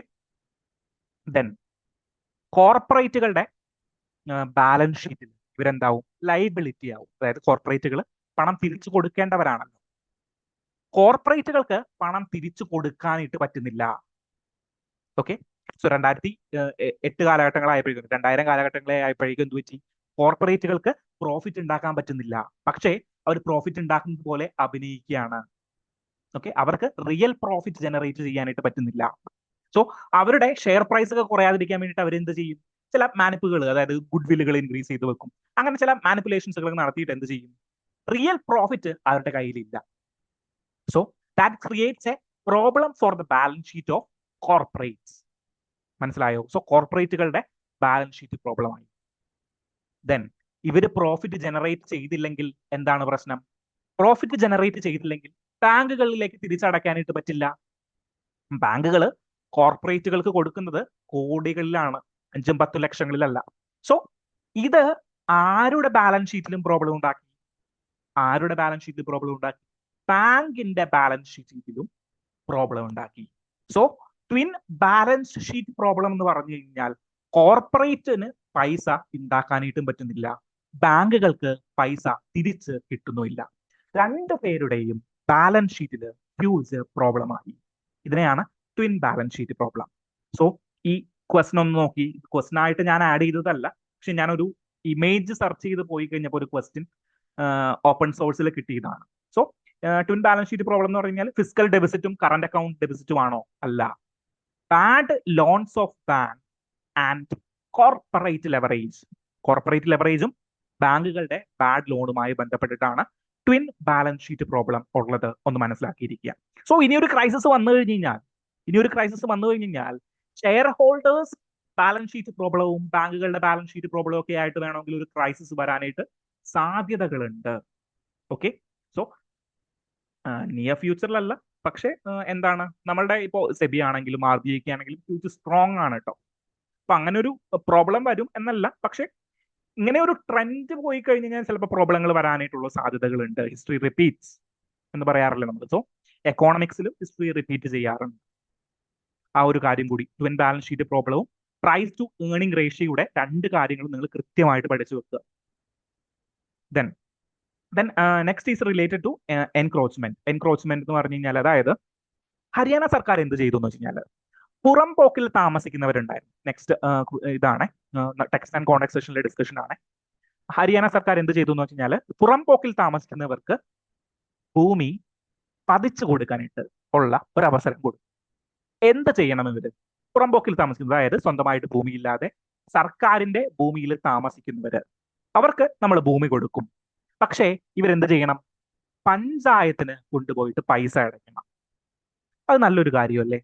ദെൻ കോർപ്പറേറ്റുകളുടെ ബാലൻസ് ഷീറ്റിൽ ഇവരെന്താവും? ലൈബിലിറ്റി ആവും. അതായത് കോർപ്പറേറ്റുകൾ പണം തിരിച്ചു കൊടുക്കേണ്ടവരാണല്ലോ. കോർപ്പറേറ്റുകൾക്ക് പണം തിരിച്ചു കൊടുക്കാനായിട്ട് പറ്റുന്നില്ല. ഓക്കെ, സോ 2008 കാലഘട്ടങ്ങളായപ്പോഴേക്കും, 2000 കാലഘട്ടങ്ങളെ ആയപ്പോഴേക്കും എന്ത് പറ്റി? കോർപ്പറേറ്റുകൾക്ക് പ്രോഫിറ്റ് ഉണ്ടാക്കാൻ പറ്റുന്നില്ല. പക്ഷേ അവർ പ്രോഫിറ്റ് ഉണ്ടാക്കുന്നത് പോലെ അഭിനയിക്കുകയാണ്. ഓക്കെ, അവർക്ക് റിയൽ പ്രോഫിറ്റ് ജനറേറ്റ് ചെയ്യാനായിട്ട് പറ്റുന്നില്ല. സോ അവരുടെ ഷെയർ പ്രൈസ് ഒക്കെ കുറയാതിരിക്കാൻ വേണ്ടിയിട്ട് അവർ എന്ത് ചെയ്യും? ചില മാനിപ്പുകൾ, അതായത് ഗുഡ് വില്ലുകൾ ഇൻക്രീസ് ചെയ്ത് വെക്കും. അങ്ങനെ ചില മാനിപ്പുലേഷൻസുകൾ നടത്തിയിട്ട് എന്ത് ചെയ്യും? റിയൽ പ്രോഫിറ്റ് അവരുടെ കയ്യിലില്ല. So that creates A problem for the balance sheet of corporates. മനസ്സിലായോ? സോ കോർപ്പറേറ്റുകളുടെ ബാലൻസ് ഷീറ്റ് പ്രോബ്ലം ആയി. ദെൻ ഇവര് പ്രോഫിറ്റ് ജനറേറ്റ് ചെയ്തില്ലെങ്കിൽ എന്താണ് പ്രശ്നം? പ്രോഫിറ്റ് ജനറേറ്റ് ചെയ്തില്ലെങ്കിൽ ബാങ്കുകളിലേക്ക് തിരിച്ചടയ്ക്കാനായിട്ട് പറ്റില്ല. ബാങ്കുകൾ കോർപ്പറേറ്റുകൾക്ക് കൊടുക്കുന്നത് കോടികളിലാണ്, 5-10 ലക്ഷങ്ങളിലല്ല. സോ ഇത് ആരുടെ ബാലൻസ് ഷീറ്റിലും പ്രോബ്ലം ഉണ്ടാക്കി? ആരുടെ ബാലൻസ് ഷീറ്റിൽ പ്രോബ്ലം ഉണ്ടാക്കി? ബാങ്കിന്റെ ബാലൻസ് ഷീറ്റിലും പ്രോബ്ലം ഉണ്ടാക്കി. So twin balance sheet problem എന്ന് പറഞ്ഞു കഴിഞ്ഞാൽ കോർപ്പറേറ്റിന് പൈസ ഉണ്ടാക്കാനായിട്ടും പറ്റുന്നില്ല, ബാങ്കുകൾക്ക് പൈസ തിരിച്ച് കിട്ടുന്നുമില്ല. രണ്ടുപേരുടെയും ബാലൻസ് ഷീറ്റിൽ ഹ്യൂജ് പ്രോബ്ലമായി. ഇതിനെയാണ് twin balance sheet problem. So ഈ ക്വസ്റ്റൻ ഒന്ന് നോക്കി. ക്വസ്റ്റൻ ആയിട്ട് ഞാൻ ആഡ് ചെയ്തതല്ല, പക്ഷെ ഞാനൊരു ഇമേജ് സെർച്ച് ചെയ്ത് പോയി കഴിഞ്ഞപ്പോൾ ഒരു ക്വസ്റ്റ്യൻ ഓപ്പൺ സോഴ്സിൽ കിട്ടിയതാണ്. So twin balance sheet problem എന്ന് പറഞ്ഞാൽ ഫിസിക്കൽ ഡെബിസിറ്റും കറന്റ് അക്കൗണ്ട് ഡെബിസിറ്റും ആണോ? അല്ല. Bad loans of bank and corporate leverage. Corporate ലെവറേജും ബാങ്കുകളുടെ ബാഡ് ലോണുമായി ബന്ധപ്പെട്ടിട്ടാണ് ട്വിൻ ബാലൻസ് ഷീറ്റ് പ്രോബ്ലം ഉള്ളത്. ഒന്ന് മനസ്സിലാക്കിയിരിക്കുക. സോ ഇനിയൊരു ക്രൈസിസ് വന്നു കഴിഞ്ഞാൽ ഷെയർ ഹോൾഡേഴ്സ് ബാലൻസ് ഷീറ്റ് പ്രോബ്ലവും ബാങ്കുകളുടെ ബാലൻസ് ഷീറ്റ് പ്രോബ്ലവും ഒക്കെ ആയിട്ട് വേണമെങ്കിൽ ഒരു ക്രൈസിസ് വരാനായിട്ട് സാധ്യതകളുണ്ട്. ഓക്കെ, സോ നിയർ ഫ്യൂച്ചറിലല്ല, പക്ഷെ എന്താണ്, നമ്മളുടെ ഇപ്പോൾ സെബി ആണെങ്കിലും RBI ആണെങ്കിലും ഫ്യൂച്ചർ സ്ട്രോങ് ആണ് കേട്ടോ. അപ്പൊ അങ്ങനെ ഒരു പ്രോബ്ലം വരും എന്നല്ല, പക്ഷെ ഇങ്ങനെ ഒരു ട്രെൻഡ് പോയി കഴിഞ്ഞാൽ ചിലപ്പോൾ പ്രോബ്ലങ്ങൾ വരാനായിട്ടുള്ള സാധ്യതകളുണ്ട്. ഹിസ്റ്ററി റിപ്പീറ്റ്സ് എന്ന് പറയാറില്ല നമ്മൾ. സോ എക്കോണമിക്സിലും ഹിസ്റ്ററി റിപ്പീറ്റ് ചെയ്യാറുണ്ട്. ആ ഒരു കാര്യം കൂടി, ട്വിൻ ബാലൻസ് ഷീറ്റ് പ്രോബ്ലവും പ്രൈസ് ടു ഏർണിംഗ് റേഷ്യോയുടെ രണ്ട് കാര്യങ്ങളും നിങ്ങൾ കൃത്യമായിട്ട് പഠിച്ചു വെക്കുക. Then next is related to encroachment. Encroachment എന്ന് പറഞ്ഞു കഴിഞ്ഞാൽ, അതായത് ഹരിയാന സർക്കാർ എന്ത് ചെയ്തു എന്ന് വെച്ച് കഴിഞ്ഞാൽ പുറംപോക്കിൽ താമസിക്കുന്നവരുണ്ടായിരുന്നു. നെക്സ്റ്റ് ഇതാണ് ടെക്സ്റ്റ് ആൻഡ് കോണ്ടാക്ട് സെഷനിലെ ഡിസ്കഷൻ ആണ്. ഹരിയാന സർക്കാർ എന്ത് ചെയ്തു എന്ന് വെച്ച് കഴിഞ്ഞാൽ പുറംപോക്കിൽ താമസിക്കുന്നവർക്ക് ഭൂമി പതിച്ചു കൊടുക്കാനായിട്ട് ഉള്ള ഒരു അവസരം കൊടുക്കും. എന്ത് ചെയ്യണം ഇവര്? പുറംപോക്കിൽ താമസിക്കുന്നത്, അതായത് സ്വന്തമായിട്ട് ഭൂമിയില്ലാതെ സർക്കാരിന്റെ ഭൂമിയിൽ താമസിക്കുന്നവര്, അവർക്ക് നമ്മൾ ഭൂമി കൊടുക്കും. പക്ഷേ ഇവരെന്ത് ചെയ്യണം? പഞ്ചായത്തിന് കൊണ്ടുപോയിട്ട് പൈസ അടയ്ക്കണം. അത് നല്ലൊരു കാര്യമല്ലേ?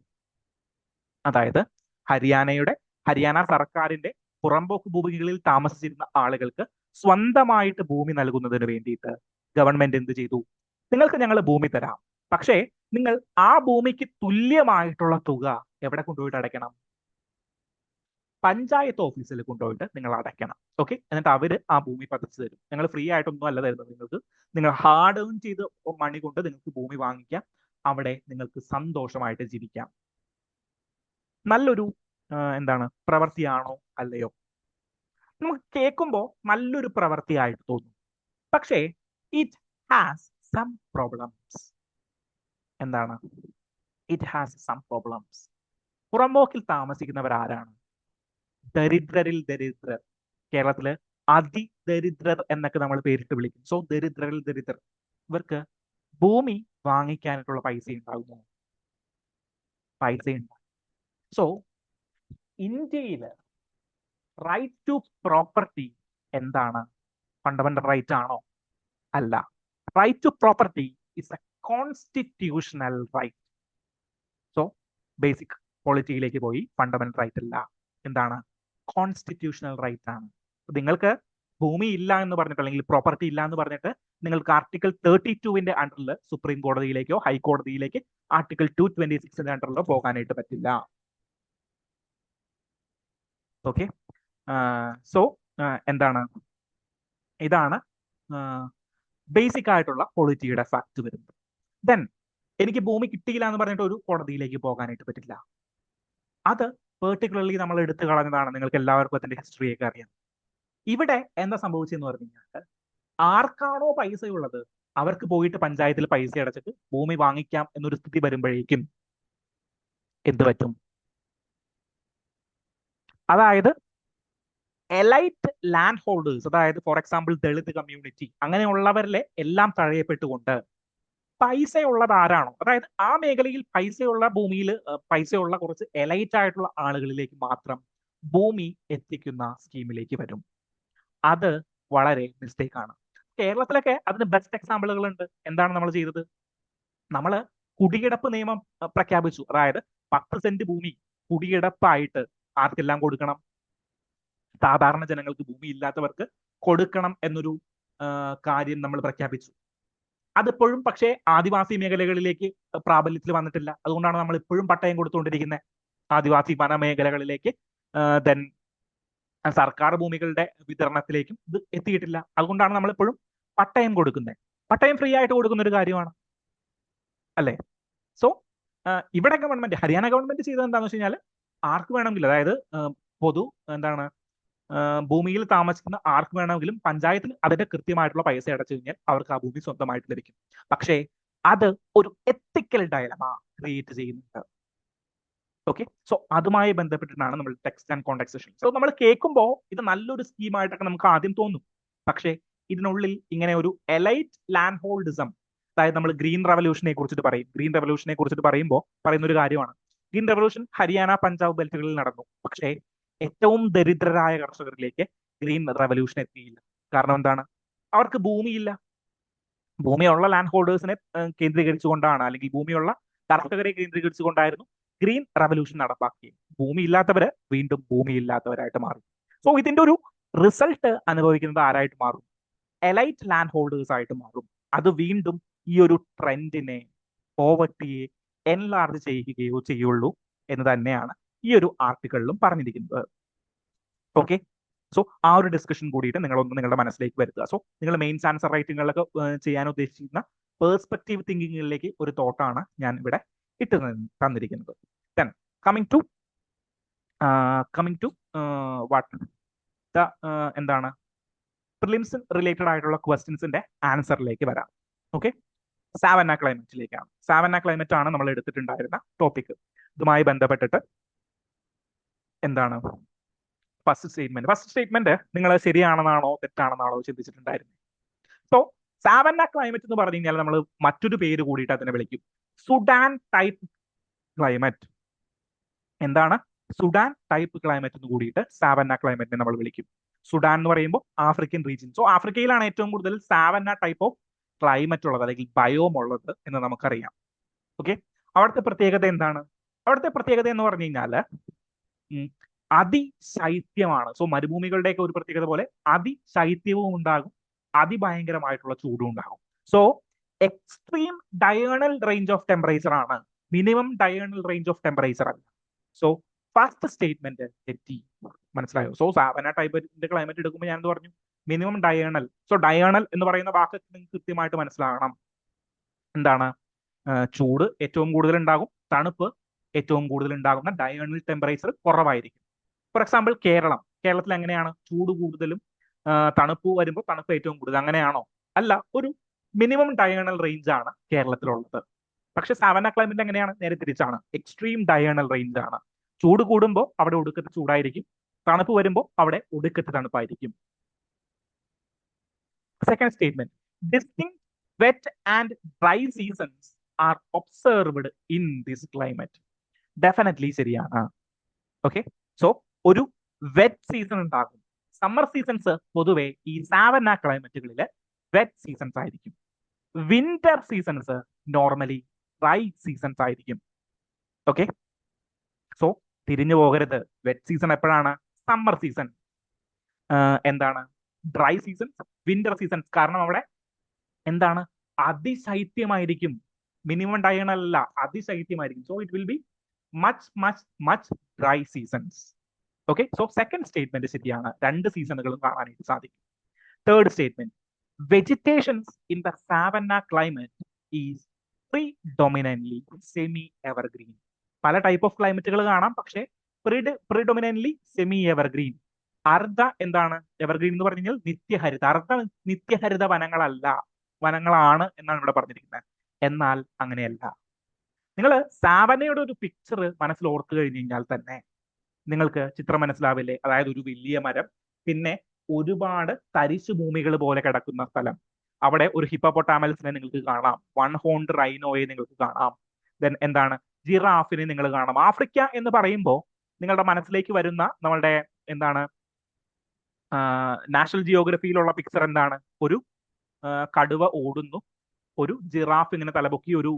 അതായത് ഹരിയാന സർക്കാരിന്റെ പുറംപോക്ക് ഭൂമികളിൽ താമസിച്ചിരുന്ന ആളുകൾക്ക് സ്വന്തമായിട്ട് ഭൂമി നൽകുന്നതിന് വേണ്ടിയിട്ട് ഗവൺമെന്റ് എന്ത് ചെയ്തു? നിങ്ങൾക്ക് ഞങ്ങൾ ഭൂമി തരാം, പക്ഷേ നിങ്ങൾ ആ ഭൂമിക്ക് തുല്യമായിട്ടുള്ള തുക എവിടെ കൊണ്ടുപോയിട്ട് അടയ്ക്കണം? പഞ്ചായത്ത് ഓഫീസിൽ കൊണ്ടുപോയിട്ട് നിങ്ങൾ അടയ്ക്കണം. ഓക്കെ, എന്നിട്ട് അവര് ആ ഭൂമി പതിച്ചു തരും. നിങ്ങൾ ഫ്രീ ആയിട്ടൊന്നും അല്ല തരുന്നത് നിങ്ങൾക്ക്. നിങ്ങൾ ഹാർഡ് ഏൺ ചെയ്ത് മണി കൊണ്ട് നിങ്ങൾക്ക് ഭൂമി വാങ്ങിക്കാം. അവിടെ നിങ്ങൾക്ക് സന്തോഷമായിട്ട് ജീവിക്കാം. നല്ലൊരു എന്താണ് പ്രവൃത്തിയാണോ അല്ലയോ? നമുക്ക് കേൾക്കുമ്പോൾ നല്ലൊരു പ്രവൃത്തിയായിട്ട് തോന്നും, പക്ഷേ ഇറ്റ് ഹാസ് സം പ്രോബ്ലംസ്. എന്താണ്? It has some problems. പുറമ്പോക്കിൽ താമസിക്കുന്നവർ ആരാണ്? ദരിദ്രരിൽ ദരിദ്രർ. കേരളത്തില് അതിദരിദ്രർ എന്നൊക്കെ നമ്മൾ പേരിട്ട് വിളിക്കും. സോ ദരിദ്രരിൽ ദരിദ്രർ. ഇവർക്ക് ഭൂമി വാങ്ങിക്കാനായിട്ടുള്ള പൈസ ഉണ്ടാകുമോ? പൈസ ഉണ്ടാകും. സോ ഇന്ത്യയില് റൈറ്റ് ടു പ്രോപ്പർട്ടി എന്താണ്? ഫണ്ടമെന്റൽ റൈറ്റ് ആണോ? അല്ല. Right to property is a constitutional right. So basic പോളിറ്റിയിലേക്ക് പോയി ഫണ്ടമെന്റൽ റൈറ്റ് അല്ല, എന്താണ്? കോൺസ്റ്റിറ്റ്യൂഷണൽ റൈറ്റ് ആണ്. നിങ്ങൾക്ക് ഭൂമി ഇല്ല എന്ന് പറഞ്ഞിട്ട്, അല്ലെങ്കിൽ പ്രോപ്പർട്ടി ഇല്ല എന്ന് പറഞ്ഞിട്ട് നിങ്ങൾക്ക് ആർട്ടിക്കിൾ 32 അണ്ടറിൽ സുപ്രീം കോടതിയിലേക്കോ ഹൈക്കോടതിയിലേക്ക് ആർട്ടിക്കിൾ 226 അണ്ടറിലോ പോകാനായിട്ട് പറ്റില്ല. ഓക്കെ. സോ എന്താണ്, ഇതാണ് ബേസിക് ആയിട്ടുള്ള പൊളിറ്റിയുടെ ഫാക്ട് വരുന്നത്. ദെൻ എനിക്ക് ഭൂമി കിട്ടിയില്ല എന്ന് പറഞ്ഞിട്ട് ഒരു കോടതിയിലേക്ക് പോകാനായിട്ട് പറ്റില്ല. അത് പെർട്ടിക്കുലർലി നമ്മൾ എടുത്തു കളഞ്ഞതാണ്. നിങ്ങൾക്ക് എല്ലാവർക്കും അതിന്റെ ഹിസ്റ്ററിയൊക്കെ അറിയാം. ഇവിടെ എന്താ സംഭവിച്ചെന്ന് പറഞ്ഞു കഴിഞ്ഞാൽ, ആർക്കാണോ പൈസയുള്ളത് അവർക്ക് പോയിട്ട് പഞ്ചായത്തിൽ പൈസ അടച്ചിട്ട് ഭൂമി വാങ്ങിക്കാം എന്നൊരു സ്ഥിതി വരുമ്പോഴേക്കും എന്ത് പറ്റും? അതായത് എലൈറ്റ് ലാൻഡ് ഹോൾഡേഴ്സ്, അതായത് ഫോർ എക്സാമ്പിൾ ദളിത് കമ്മ്യൂണിറ്റി, അങ്ങനെയുള്ളവരിലെ എല്ലാം തഴയപ്പെട്ടുകൊണ്ട് പൈസയുള്ളത് ആരാണോ, അതായത് ആ മേഖലയിൽ പൈസയുള്ള ഭൂമിയിൽ പൈസയുള്ള കുറച്ച് എലൈറ്റ് ആയിട്ടുള്ള ആളുകളിലേക്ക് മാത്രം ഭൂമി എത്തിക്കുന്ന സ്കീമിലേക്ക് വരും. അത് വളരെ മിസ്റ്റേക്ക് ആണ്. കേരളത്തിലൊക്കെ അതിന് ബെസ്റ്റ് എക്സാമ്പിളുകൾ ഉണ്ട്. എന്താണ് നമ്മൾ ചെയ്തത്? നമ്മൾ കുടികിടപ്പ് നിയമം പ്രഖ്യാപിച്ചു. അതായത് 10 സെന്റ് ഭൂമി കുടികിടപ്പായിട്ട് ആർക്കെല്ലാം കൊടുക്കണം? സാധാരണ ജനങ്ങൾക്ക്, ഭൂമി ഇല്ലാത്തവർക്ക് കൊടുക്കണം എന്നൊരു കാര്യം നമ്മൾ പ്രഖ്യാപിച്ചു. അതിപ്പോഴും പക്ഷേ ആദിവാസി മേഖലകളിലേക്ക് പ്രാബല്യത്തിൽ വന്നിട്ടില്ല. അതുകൊണ്ടാണ് നമ്മൾ ഇപ്പോഴും പട്ടയം കൊടുത്തുകൊണ്ടിരിക്കുന്നത് ആദിവാസി വന മേഖലകളിലേക്ക്. ദെൻ സർക്കാർ ഭൂമികളുടെ വിതരണത്തിലേക്കും ഇത് എത്തിയിട്ടില്ല. അതുകൊണ്ടാണ് നമ്മൾ ഇപ്പോഴും പട്ടയം കൊടുക്കുന്നത്. പട്ടയം ഫ്രീ ആയിട്ട് കൊടുക്കുന്ന ഒരു കാര്യമാണ്, അല്ലേ? സോ ഇവിടെ ഗവൺമെന്റ്, ഹരിയാന ഗവൺമെന്റ് ചെയ്തത് എന്താണെന്ന് വെച്ച് കഴിഞ്ഞാൽ, ആർക്ക് വേണമെങ്കിലും, അതായത് പൊതു എന്താണ് ഭൂമിയിൽ താമസിക്കുന്ന ആർക്ക് വേണമെങ്കിലും പഞ്ചായത്തിൽ അതിന്റെ കൃത്യമായിട്ടുള്ള പൈസ അടച്ചു കഴിഞ്ഞാൽ അവർക്ക് ആ ഭൂമി സ്വന്തമായിട്ട് ലഭിക്കും. പക്ഷേ അത് ഒരു എത്തിക്കൽ ഡയലമ ക്രിയേറ്റ് ചെയ്യുന്നുണ്ട്. ഓക്കെ. സോ അതുമായി ബന്ധപ്പെട്ടിട്ടാണ് നമ്മൾ text and context session. So നമ്മൾ കേൾക്കുമ്പോൾ ഇത് നല്ലൊരു സ്കീമായിട്ടൊക്കെ നമുക്ക് ആദ്യം തോന്നും. പക്ഷേ ഇതിനുള്ളിൽ ഇങ്ങനെ ഒരു എലൈറ്റ് ലാൻഡ് ഹോൾഡിസം, അതായത് നമ്മൾ ഗ്രീൻ റവല്യൂഷനെ കുറിച്ചിട്ട് പറയും. ഗ്രീൻ റവല്യൂഷനെ കുറിച്ചിട്ട് പറയുമ്പോൾ പറയുന്ന ഒരു കാര്യമാണ്, ഗ്രീൻ റവല്യൂഷൻ ഹരിയാന, പഞ്ചാബ് ബെൽറ്റുകളിൽ നടന്നു. പക്ഷേ ഏറ്റവും ദരിദ്രരായ കർഷകരിലേക്ക് ഗ്രീൻ റവല്യൂഷൻ എത്തിയില്ല. കാരണം എന്താണ്? അവർക്ക് ഭൂമിയില്ല. ഭൂമിയുള്ള ലാൻഡ് ഹോൾഡേഴ്സിനെ കേന്ദ്രീകരിച്ചുകൊണ്ടാണ്, അല്ലെങ്കിൽ ഭൂമിയുള്ള കർഷകരെ കേന്ദ്രീകരിച്ചുകൊണ്ടായിരുന്നു ഗ്രീൻ റവല്യൂഷൻ നടപ്പാക്കിയത്. ഭൂമി ഇല്ലാത്തവര് വീണ്ടും ഭൂമിയില്ലാത്തവരായിട്ട് മാറി. സോ ഇതിന്റെ ഒരു റിസൾട്ട് അനുഭവിക്കുന്നത് ആരായിട്ട് മാറും? എലൈറ്റ് ലാൻഡ് ഹോൾഡേഴ്സ് ആയിട്ട് മാറും. അത് വീണ്ടും ഈ ഒരു ട്രെൻഡിനെ, പോവർട്ടിയെ എൻലാർജ് ചെയ്യുകയോ ചെയ്യുള്ളൂ എന്ന് തന്നെയാണ് ഈ ഒരു ആർട്ടിക്കിളിലും പറഞ്ഞിരിക്കുന്നത്. ഓക്കെ. സോ ആ ഒരു ഡിസ്കഷൻ കൂടിയിട്ട് നിങ്ങളൊന്ന് നിങ്ങളുടെ മനസ്സിലേക്ക് വരുത്തുക. സോ നിങ്ങൾ മെയിൻസ് ആൻസർ റൈറ്റിങ്ങുകളൊക്കെ ചെയ്യാൻ ഉദ്ദേശിക്കുന്ന പേഴ്സ്പെക്റ്റീവ് തിങ്കിങ്ങിലേക്ക് ഒരു തോട്ടാണ് ഞാൻ ഇവിടെ ഇട്ട് തന്നിരിക്കുന്നത്. Then coming to what the എന്താണ് പ്രിലിംസ് റിലേറ്റഡ് ആയിട്ടുള്ള ക്വസ്റ്റ്യൻസിന്റെ ആൻസറിലേക്ക് വരാം. ഓക്കെ. സാവന്ന ക്ലൈമറ്റിലേക്കാണ്. സാവന്ന ക്ലൈമറ്റ് ആണ് നമ്മൾ എടുത്തിട്ടുണ്ടായിരുന്ന ടോപ്പിക്. ഇതുമായി ബന്ധപ്പെട്ടിട്ട് എന്താണ് ഫസ്റ്റ് സ്റ്റേറ്റ്മെന്റ് നിങ്ങൾ ശരിയാണെന്നാണോ തെറ്റാണെന്നാണോ ചിന്തിച്ചിട്ടുണ്ടായിരുന്നത്? സോ സാവന്ന ക്ലൈമറ്റ് എന്ന് പറഞ്ഞു കഴിഞ്ഞാൽ നമ്മൾ മറ്റൊരു പേര് കൂടിയിട്ട് അതിനെ വിളിക്കും, സുഡാൻ ടൈപ്പ് ക്ലൈമറ്റ്. എന്താണ് സുഡാൻ ടൈപ്പ് ക്ലൈമറ്റ് എന്ന് കൂടിയിട്ട് സാവന്ന ക്ലൈമറ്റിനെ നമ്മൾ വിളിക്കും. സുഡാൻ എന്ന് പറയുമ്പോൾ ആഫ്രിക്കൻ റീജിയൻ. സോ ആഫ്രിക്കയിലാണ് ഏറ്റവും കൂടുതൽ സാവന്ന ടൈപ്പ് ഓഫ് ക്ലൈമറ്റ് ഉള്ളത്, അല്ലെങ്കിൽ ബയോം ഉള്ളത് എന്ന് നമുക്കറിയാം. ഓക്കെ. അവിടുത്തെ പ്രത്യേകത എന്താണ്? അവിടുത്തെ പ്രത്യേകത എന്ന് പറഞ്ഞു കഴിഞ്ഞാൽ അതിശൈത്യമാണ്. സോ മരുഭൂമികളുടെയൊക്കെ ഒരു പ്രത്യേകത പോലെ അതിശൈത്യവും ഉണ്ടാകും, അതിഭയങ്കരമായിട്ടുള്ള ചൂടും ഉണ്ടാകും. So extreme diurnal range of temperature ആണ്, minimum diurnal range of temperature അല്ല. സോ ഫസ്റ്റ് സ്റ്റേറ്റ്മെന്റ് തെറ്റി. മനസ്സിലായോ? സോ സാവന്ന ടൈപ്പിന്റെ ക്ലൈമറ്റ് എടുക്കുമ്പോൾ ഞാൻ പറഞ്ഞു മിനിമം ഡയണൽ. സോ ഡയണൽ എന്ന് പറയുന്ന വാക്ക് നിങ്ങൾക്ക് കൃത്യമായിട്ട് മനസ്സിലാകണം. എന്താണ്? ചൂട് ഏറ്റവും കൂടുതൽ ഉണ്ടാകും, തണുപ്പ് ഏറ്റവും കൂടുതൽ ഉണ്ടാകുന്ന ഡയണൽ ടെമ്പറേച്ചർ കുറവായിരിക്കും. ഫോർ എക്സാമ്പിൾ കേരളത്തിൽ എങ്ങനെയാണ്? ചൂട് കൂടുതലും തണുപ്പ് വരുമ്പോൾ തണുപ്പ് ഏറ്റവും കൂടുതൽ, അങ്ങനെയാണോ? അല്ല. ഒരു മിനിമം ഡയണൽ റേഞ്ച് ആണ് കേരളത്തിലുള്ളത്. പക്ഷെ സാവന്ന ക്ലൈമറ്റ് എങ്ങനെയാണ്? നേരെ തിരിച്ചാണ്, എക്സ്ട്രീം ഡയണൽ റേഞ്ച് ആണ്. ചൂട് കൂടുമ്പോൾ അവിടെ ഒടുക്കത്തെ ചൂടായിരിക്കും, തണുപ്പ് വരുമ്പോൾ അവിടെ ഒടുക്കത്തെ തണുപ്പായിരിക്കും. Second statement, distinct wet and dry seasons are observed in this climate. Definitely ശരിയാണ്. ഓക്കെ, സോ ഒരു വെറ്റ് സീസൺ ഉണ്ടാകും. സമ്മർ സീസൺസ് പൊതുവെ ഈ സാവന്ന ക്ലൈമറ്റുകളിൽ വെറ്റ് സീസൺസ് ആയിരിക്കും. Winter seasons normally dry seasons ആയിരിക്കും. ഓക്കെ, സോ തിരിഞ്ഞു പോകരുത്. വെറ്റ് സീസൺ എപ്പോഴാണ്? Summer season. എന്താണ് ഡ്രൈ സീസൺസ്? Winter seasons. കാരണം അവിടെ എന്താണ്? അതിശൈത്യമായിരിക്കും. മിനിമം ഡയണൽ അല്ല, അതിശൈത്യമായിരിക്കും. So it will be much much much dry seasons. Okay, so second statement ശരിയാണ്. രണ്ട് സീസണുകളും കാണാനായിട്ട് സാധിക്കും. Third statement, vegetations in the savanna climate is predominantly semi evergreen. പല ടൈപ്പ് ഓഫ് ക്ലൈമറ്റുകൾ കാണാം, പക്ഷേ പ്രിഡൊമിനന്റ്ലി സെമി എവർഗ്രീൻ. അർദ്ധ എന്താണ് എവർഗ്രീൻ എന്ന് പറഞ്ഞു കഴിഞ്ഞാൽ നിത്യഹരിത. അർദ്ധ നിത്യഹരിത വനങ്ങളാണ് എന്നാണ് ഇവിടെ പറഞ്ഞിരിക്കുന്നത്. എന്നാൽ അങ്ങനെയല്ല. നിങ്ങൾ സാവനയുടെ ഒരു പിക്ചർ മനസ്സിൽ ഓർത്തു കഴിഞ്ഞു കഴിഞ്ഞാൽ തന്നെ നിങ്ങൾക്ക് ചിത്രം മനസ്സിലാവില്ലേ? അതായത് ഒരു വലിയ മരം, പിന്നെ ഒരുപാട് തരിശു ഭൂമികൾ പോലെ കിടക്കുന്ന സ്ഥലം. അവിടെ ഒരു ഹിപ്പോപ്പൊട്ടാമൽസിനെ നിങ്ങൾക്ക് കാണാം, വൺ ഹോൺഡ് റൈനോയെ നിങ്ങൾക്ക് കാണാം, ദെൻ എന്താണ് ജിറാഫിനെ നിങ്ങൾ കാണാം. ആഫ്രിക്ക എന്ന് പറയുമ്പോൾ നിങ്ങളുടെ മനസ്സിലേക്ക് വരുന്ന നമ്മളുടെ എന്താണ് നാഷണൽ ജിയോഗ്രഫിയിലുള്ള പിക്ചർ എന്താണ്? ഒരു കടുവ ഓടുന്നു, ഒരു ജിറാഫ് ഇങ്ങനെ തലപൊക്കി ഒരു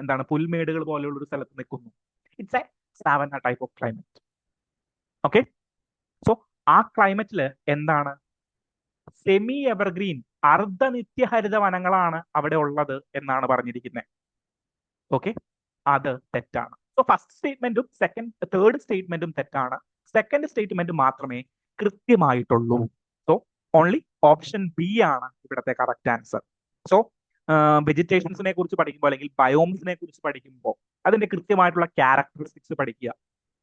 എന്താണ് പുൽമേടുകൾ പോലെയുള്ള ഒരു സ്ഥലത്ത് നിൽക്കുന്നു. It's a savanna type of climate. Okay, so ആ ക്ലൈമറ്റില് എന്താണ്? സെമി എവർഗ്രീൻ, അർദ്ധനിത്യഹരിത വനങ്ങളാണ് അവിടെ ഉള്ളത് എന്നാണ് പറഞ്ഞിരിക്കുന്നത്. ഓക്കെ, അത് തെറ്റാണ്. സോ ഫസ്റ്റ് സ്റ്റേറ്റ്മെന്റും തേർഡ് സ്റ്റേറ്റ്മെന്റും തെറ്റാണ്. സെക്കൻഡ് സ്റ്റേറ്റ്മെന്റ് മാത്രമേ കൃത്യമായിട്ടുള്ളൂ. സോ ഓൺലി ഓപ്ഷൻ ബി ആണ് ഇവിടുത്തെ കറക്റ്റ് ആൻസർ. സോ വെജിറ്റേഷൻസിനെ കുറിച്ച് പഠിക്കുമ്പോൾ അല്ലെങ്കിൽ ബയോംസിനെ കുറിച്ച് പഠിക്കുമ്പോൾ അതിന്റെ കൃത്യമായിട്ടുള്ള ക്യാരക്ടറിസ്റ്റിക്സ് പഠിക്കുക.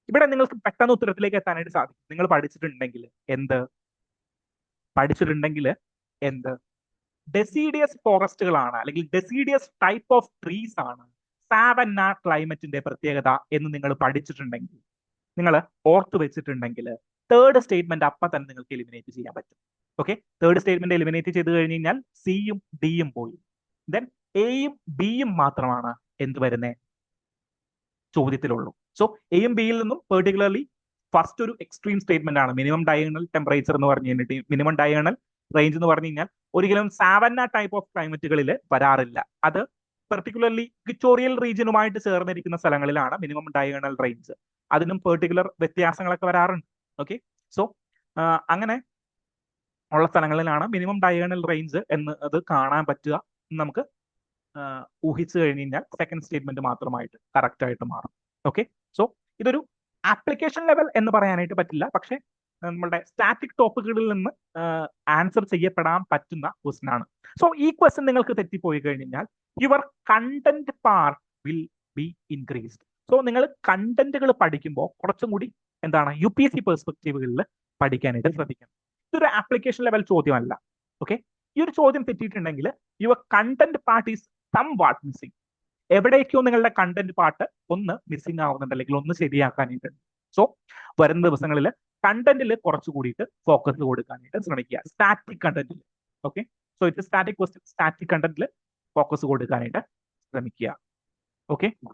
ഇവിടെ നിങ്ങൾക്ക് പെട്ടെന്ന് ഉത്തരത്തിലേക്ക് എത്താനായിട്ട് സാധിക്കും. നിങ്ങൾ പഠിച്ചിട്ടുണ്ടെങ്കിൽ എന്ത് ഡെസിഡിയസ് ഫോറസ്റ്റുകളാണ് അല്ലെങ്കിൽ ഡെസിഡിയസ് ടൈപ്പ് ഓഫ് ട്രീസ് ആണ് സാവന്ന ക്ലൈമറ്റിന്റെ പ്രത്യേകത എന്ന് നിങ്ങൾ പഠിച്ചിട്ടുണ്ടെങ്കിൽ, നിങ്ങൾ ഓർത്തു വെച്ചിട്ടുണ്ടെങ്കിൽ, തേർഡ് സ്റ്റേറ്റ്മെന്റ് അപ്പം തന്നെ നിങ്ങൾക്ക് എലിമിനേറ്റ് ചെയ്യാൻ പറ്റും. ഓക്കെ, തേർഡ് സ്റ്റേറ്റ്മെന്റ് എലിമിനേറ്റ് ചെയ്ത് കഴിഞ്ഞ് കഴിഞ്ഞാൽ സിയും ഡിയും പോയി. ദെൻ എയും ബിയും മാത്രമാണ് എന്ത് വരുന്നേ ചോദ്യത്തിലുള്ളൂ. സോ എയും ബിയിൽ നിന്നും പെർട്ടിക്കുലർലി ഫസ്റ്റ് ഒരു എക്സ്ട്രീം സ്റ്റേറ്റ്മെന്റ് ആണ്. മിനിമം ഡയഗണൽ ടെമ്പറേച്ചർ എന്ന് പറഞ്ഞു കഴിഞ്ഞിട്ട് മിനിമം ഡയഗണൽ റേഞ്ച് എന്ന് പറഞ്ഞു കഴിഞ്ഞാൽ ഒരിക്കലും സാവന്ന ടൈപ്പ് ഓഫ് ക്ലൈമറ്റുകളിൽ വരാറില്ല. അത് പെർട്ടിക്കുലർലി ഇക്വറ്റോറിയൽ റീജിയനുമായിട്ട് ചേർന്നിരിക്കുന്ന സ്ഥലങ്ങളിലാണ് മിനിമം ഡയഗണൽ റേഞ്ച്. അതിനും പെർട്ടിക്കുലർ വ്യത്യാസങ്ങളൊക്കെ വരാറുണ്ട്. ഓക്കെ, സോ അങ്ങനെ ഉള്ള സ്ഥലങ്ങളിലാണ് മിനിമം ഡയഗണൽ റേഞ്ച് എന്ന് അത് കാണാൻ പറ്റുക. നമുക്ക് ഊഹിച്ചു കഴിഞ്ഞ് കഴിഞ്ഞാൽ സെക്കൻഡ് സ്റ്റേറ്റ്മെന്റ് മാത്രമായിട്ട് കറക്റ്റ് ആയിട്ട് മാറും. ഓക്കെ, സോ ഇതൊരു ആപ്ലിക്കേഷൻ ലെവൽ എന്ന് പറയാനായിട്ട് പറ്റില്ല, പക്ഷെ നമ്മുടെ സ്റ്റാറ്റിക് ടോപ്പിക്കുകളിൽ നിന്ന് ആൻസർ ചെയ്യപ്പെടാൻ പറ്റുന്ന ക്വസ്റ്റൻ ആണ്. സോ ഈ ക്വസ്റ്റൻ നിങ്ങൾക്ക് തെറ്റിപ്പോയി കഴിഞ്ഞാൽ your content part will be increased. So നിങ്ങൾ കണ്ടന്റുകൾ പഠിക്കുമ്പോൾ കുറച്ചും കൂടി എന്താണ് UPSC പെർസ്പെക്റ്റീവുകളിൽ പഠിക്കാനായിട്ട് ശ്രദ്ധിക്കണം. ഇതൊരു ആപ്ലിക്കേഷൻ ലെവൽ ചോദ്യമല്ല. ഓക്കെ, ഈ ഒരു ചോദ്യം തെറ്റിയിട്ടുണ്ടെങ്കിൽ your content part is somewhat missing. എവിടേക്കോ നിങ്ങളുടെ കണ്ടന്റ് പാർട്ട് ഒന്ന് മിസ്സിംഗ് ആവുന്നുണ്ട്, അല്ലെങ്കിൽ ഒന്ന് ശരിയാക്കാനായിട്ടുണ്ട്. സോ വരുന്ന ദിവസങ്ങളിൽ കണ്ടന്റിൽ കുറച്ചു കൂടിയിട്ട് ഫോക്കസ് കൊടുക്കാനായിട്ട് ശ്രമിക്കുക, സ്റ്റാറ്റിക് കണ്ടന്റിൽ. Okay, so it static question, static കണ്ടന്റിൽ ഫോക്കസ് കൊടുക്കാനായിട്ട് ശ്രമിക്കുക. ഓക്കെ.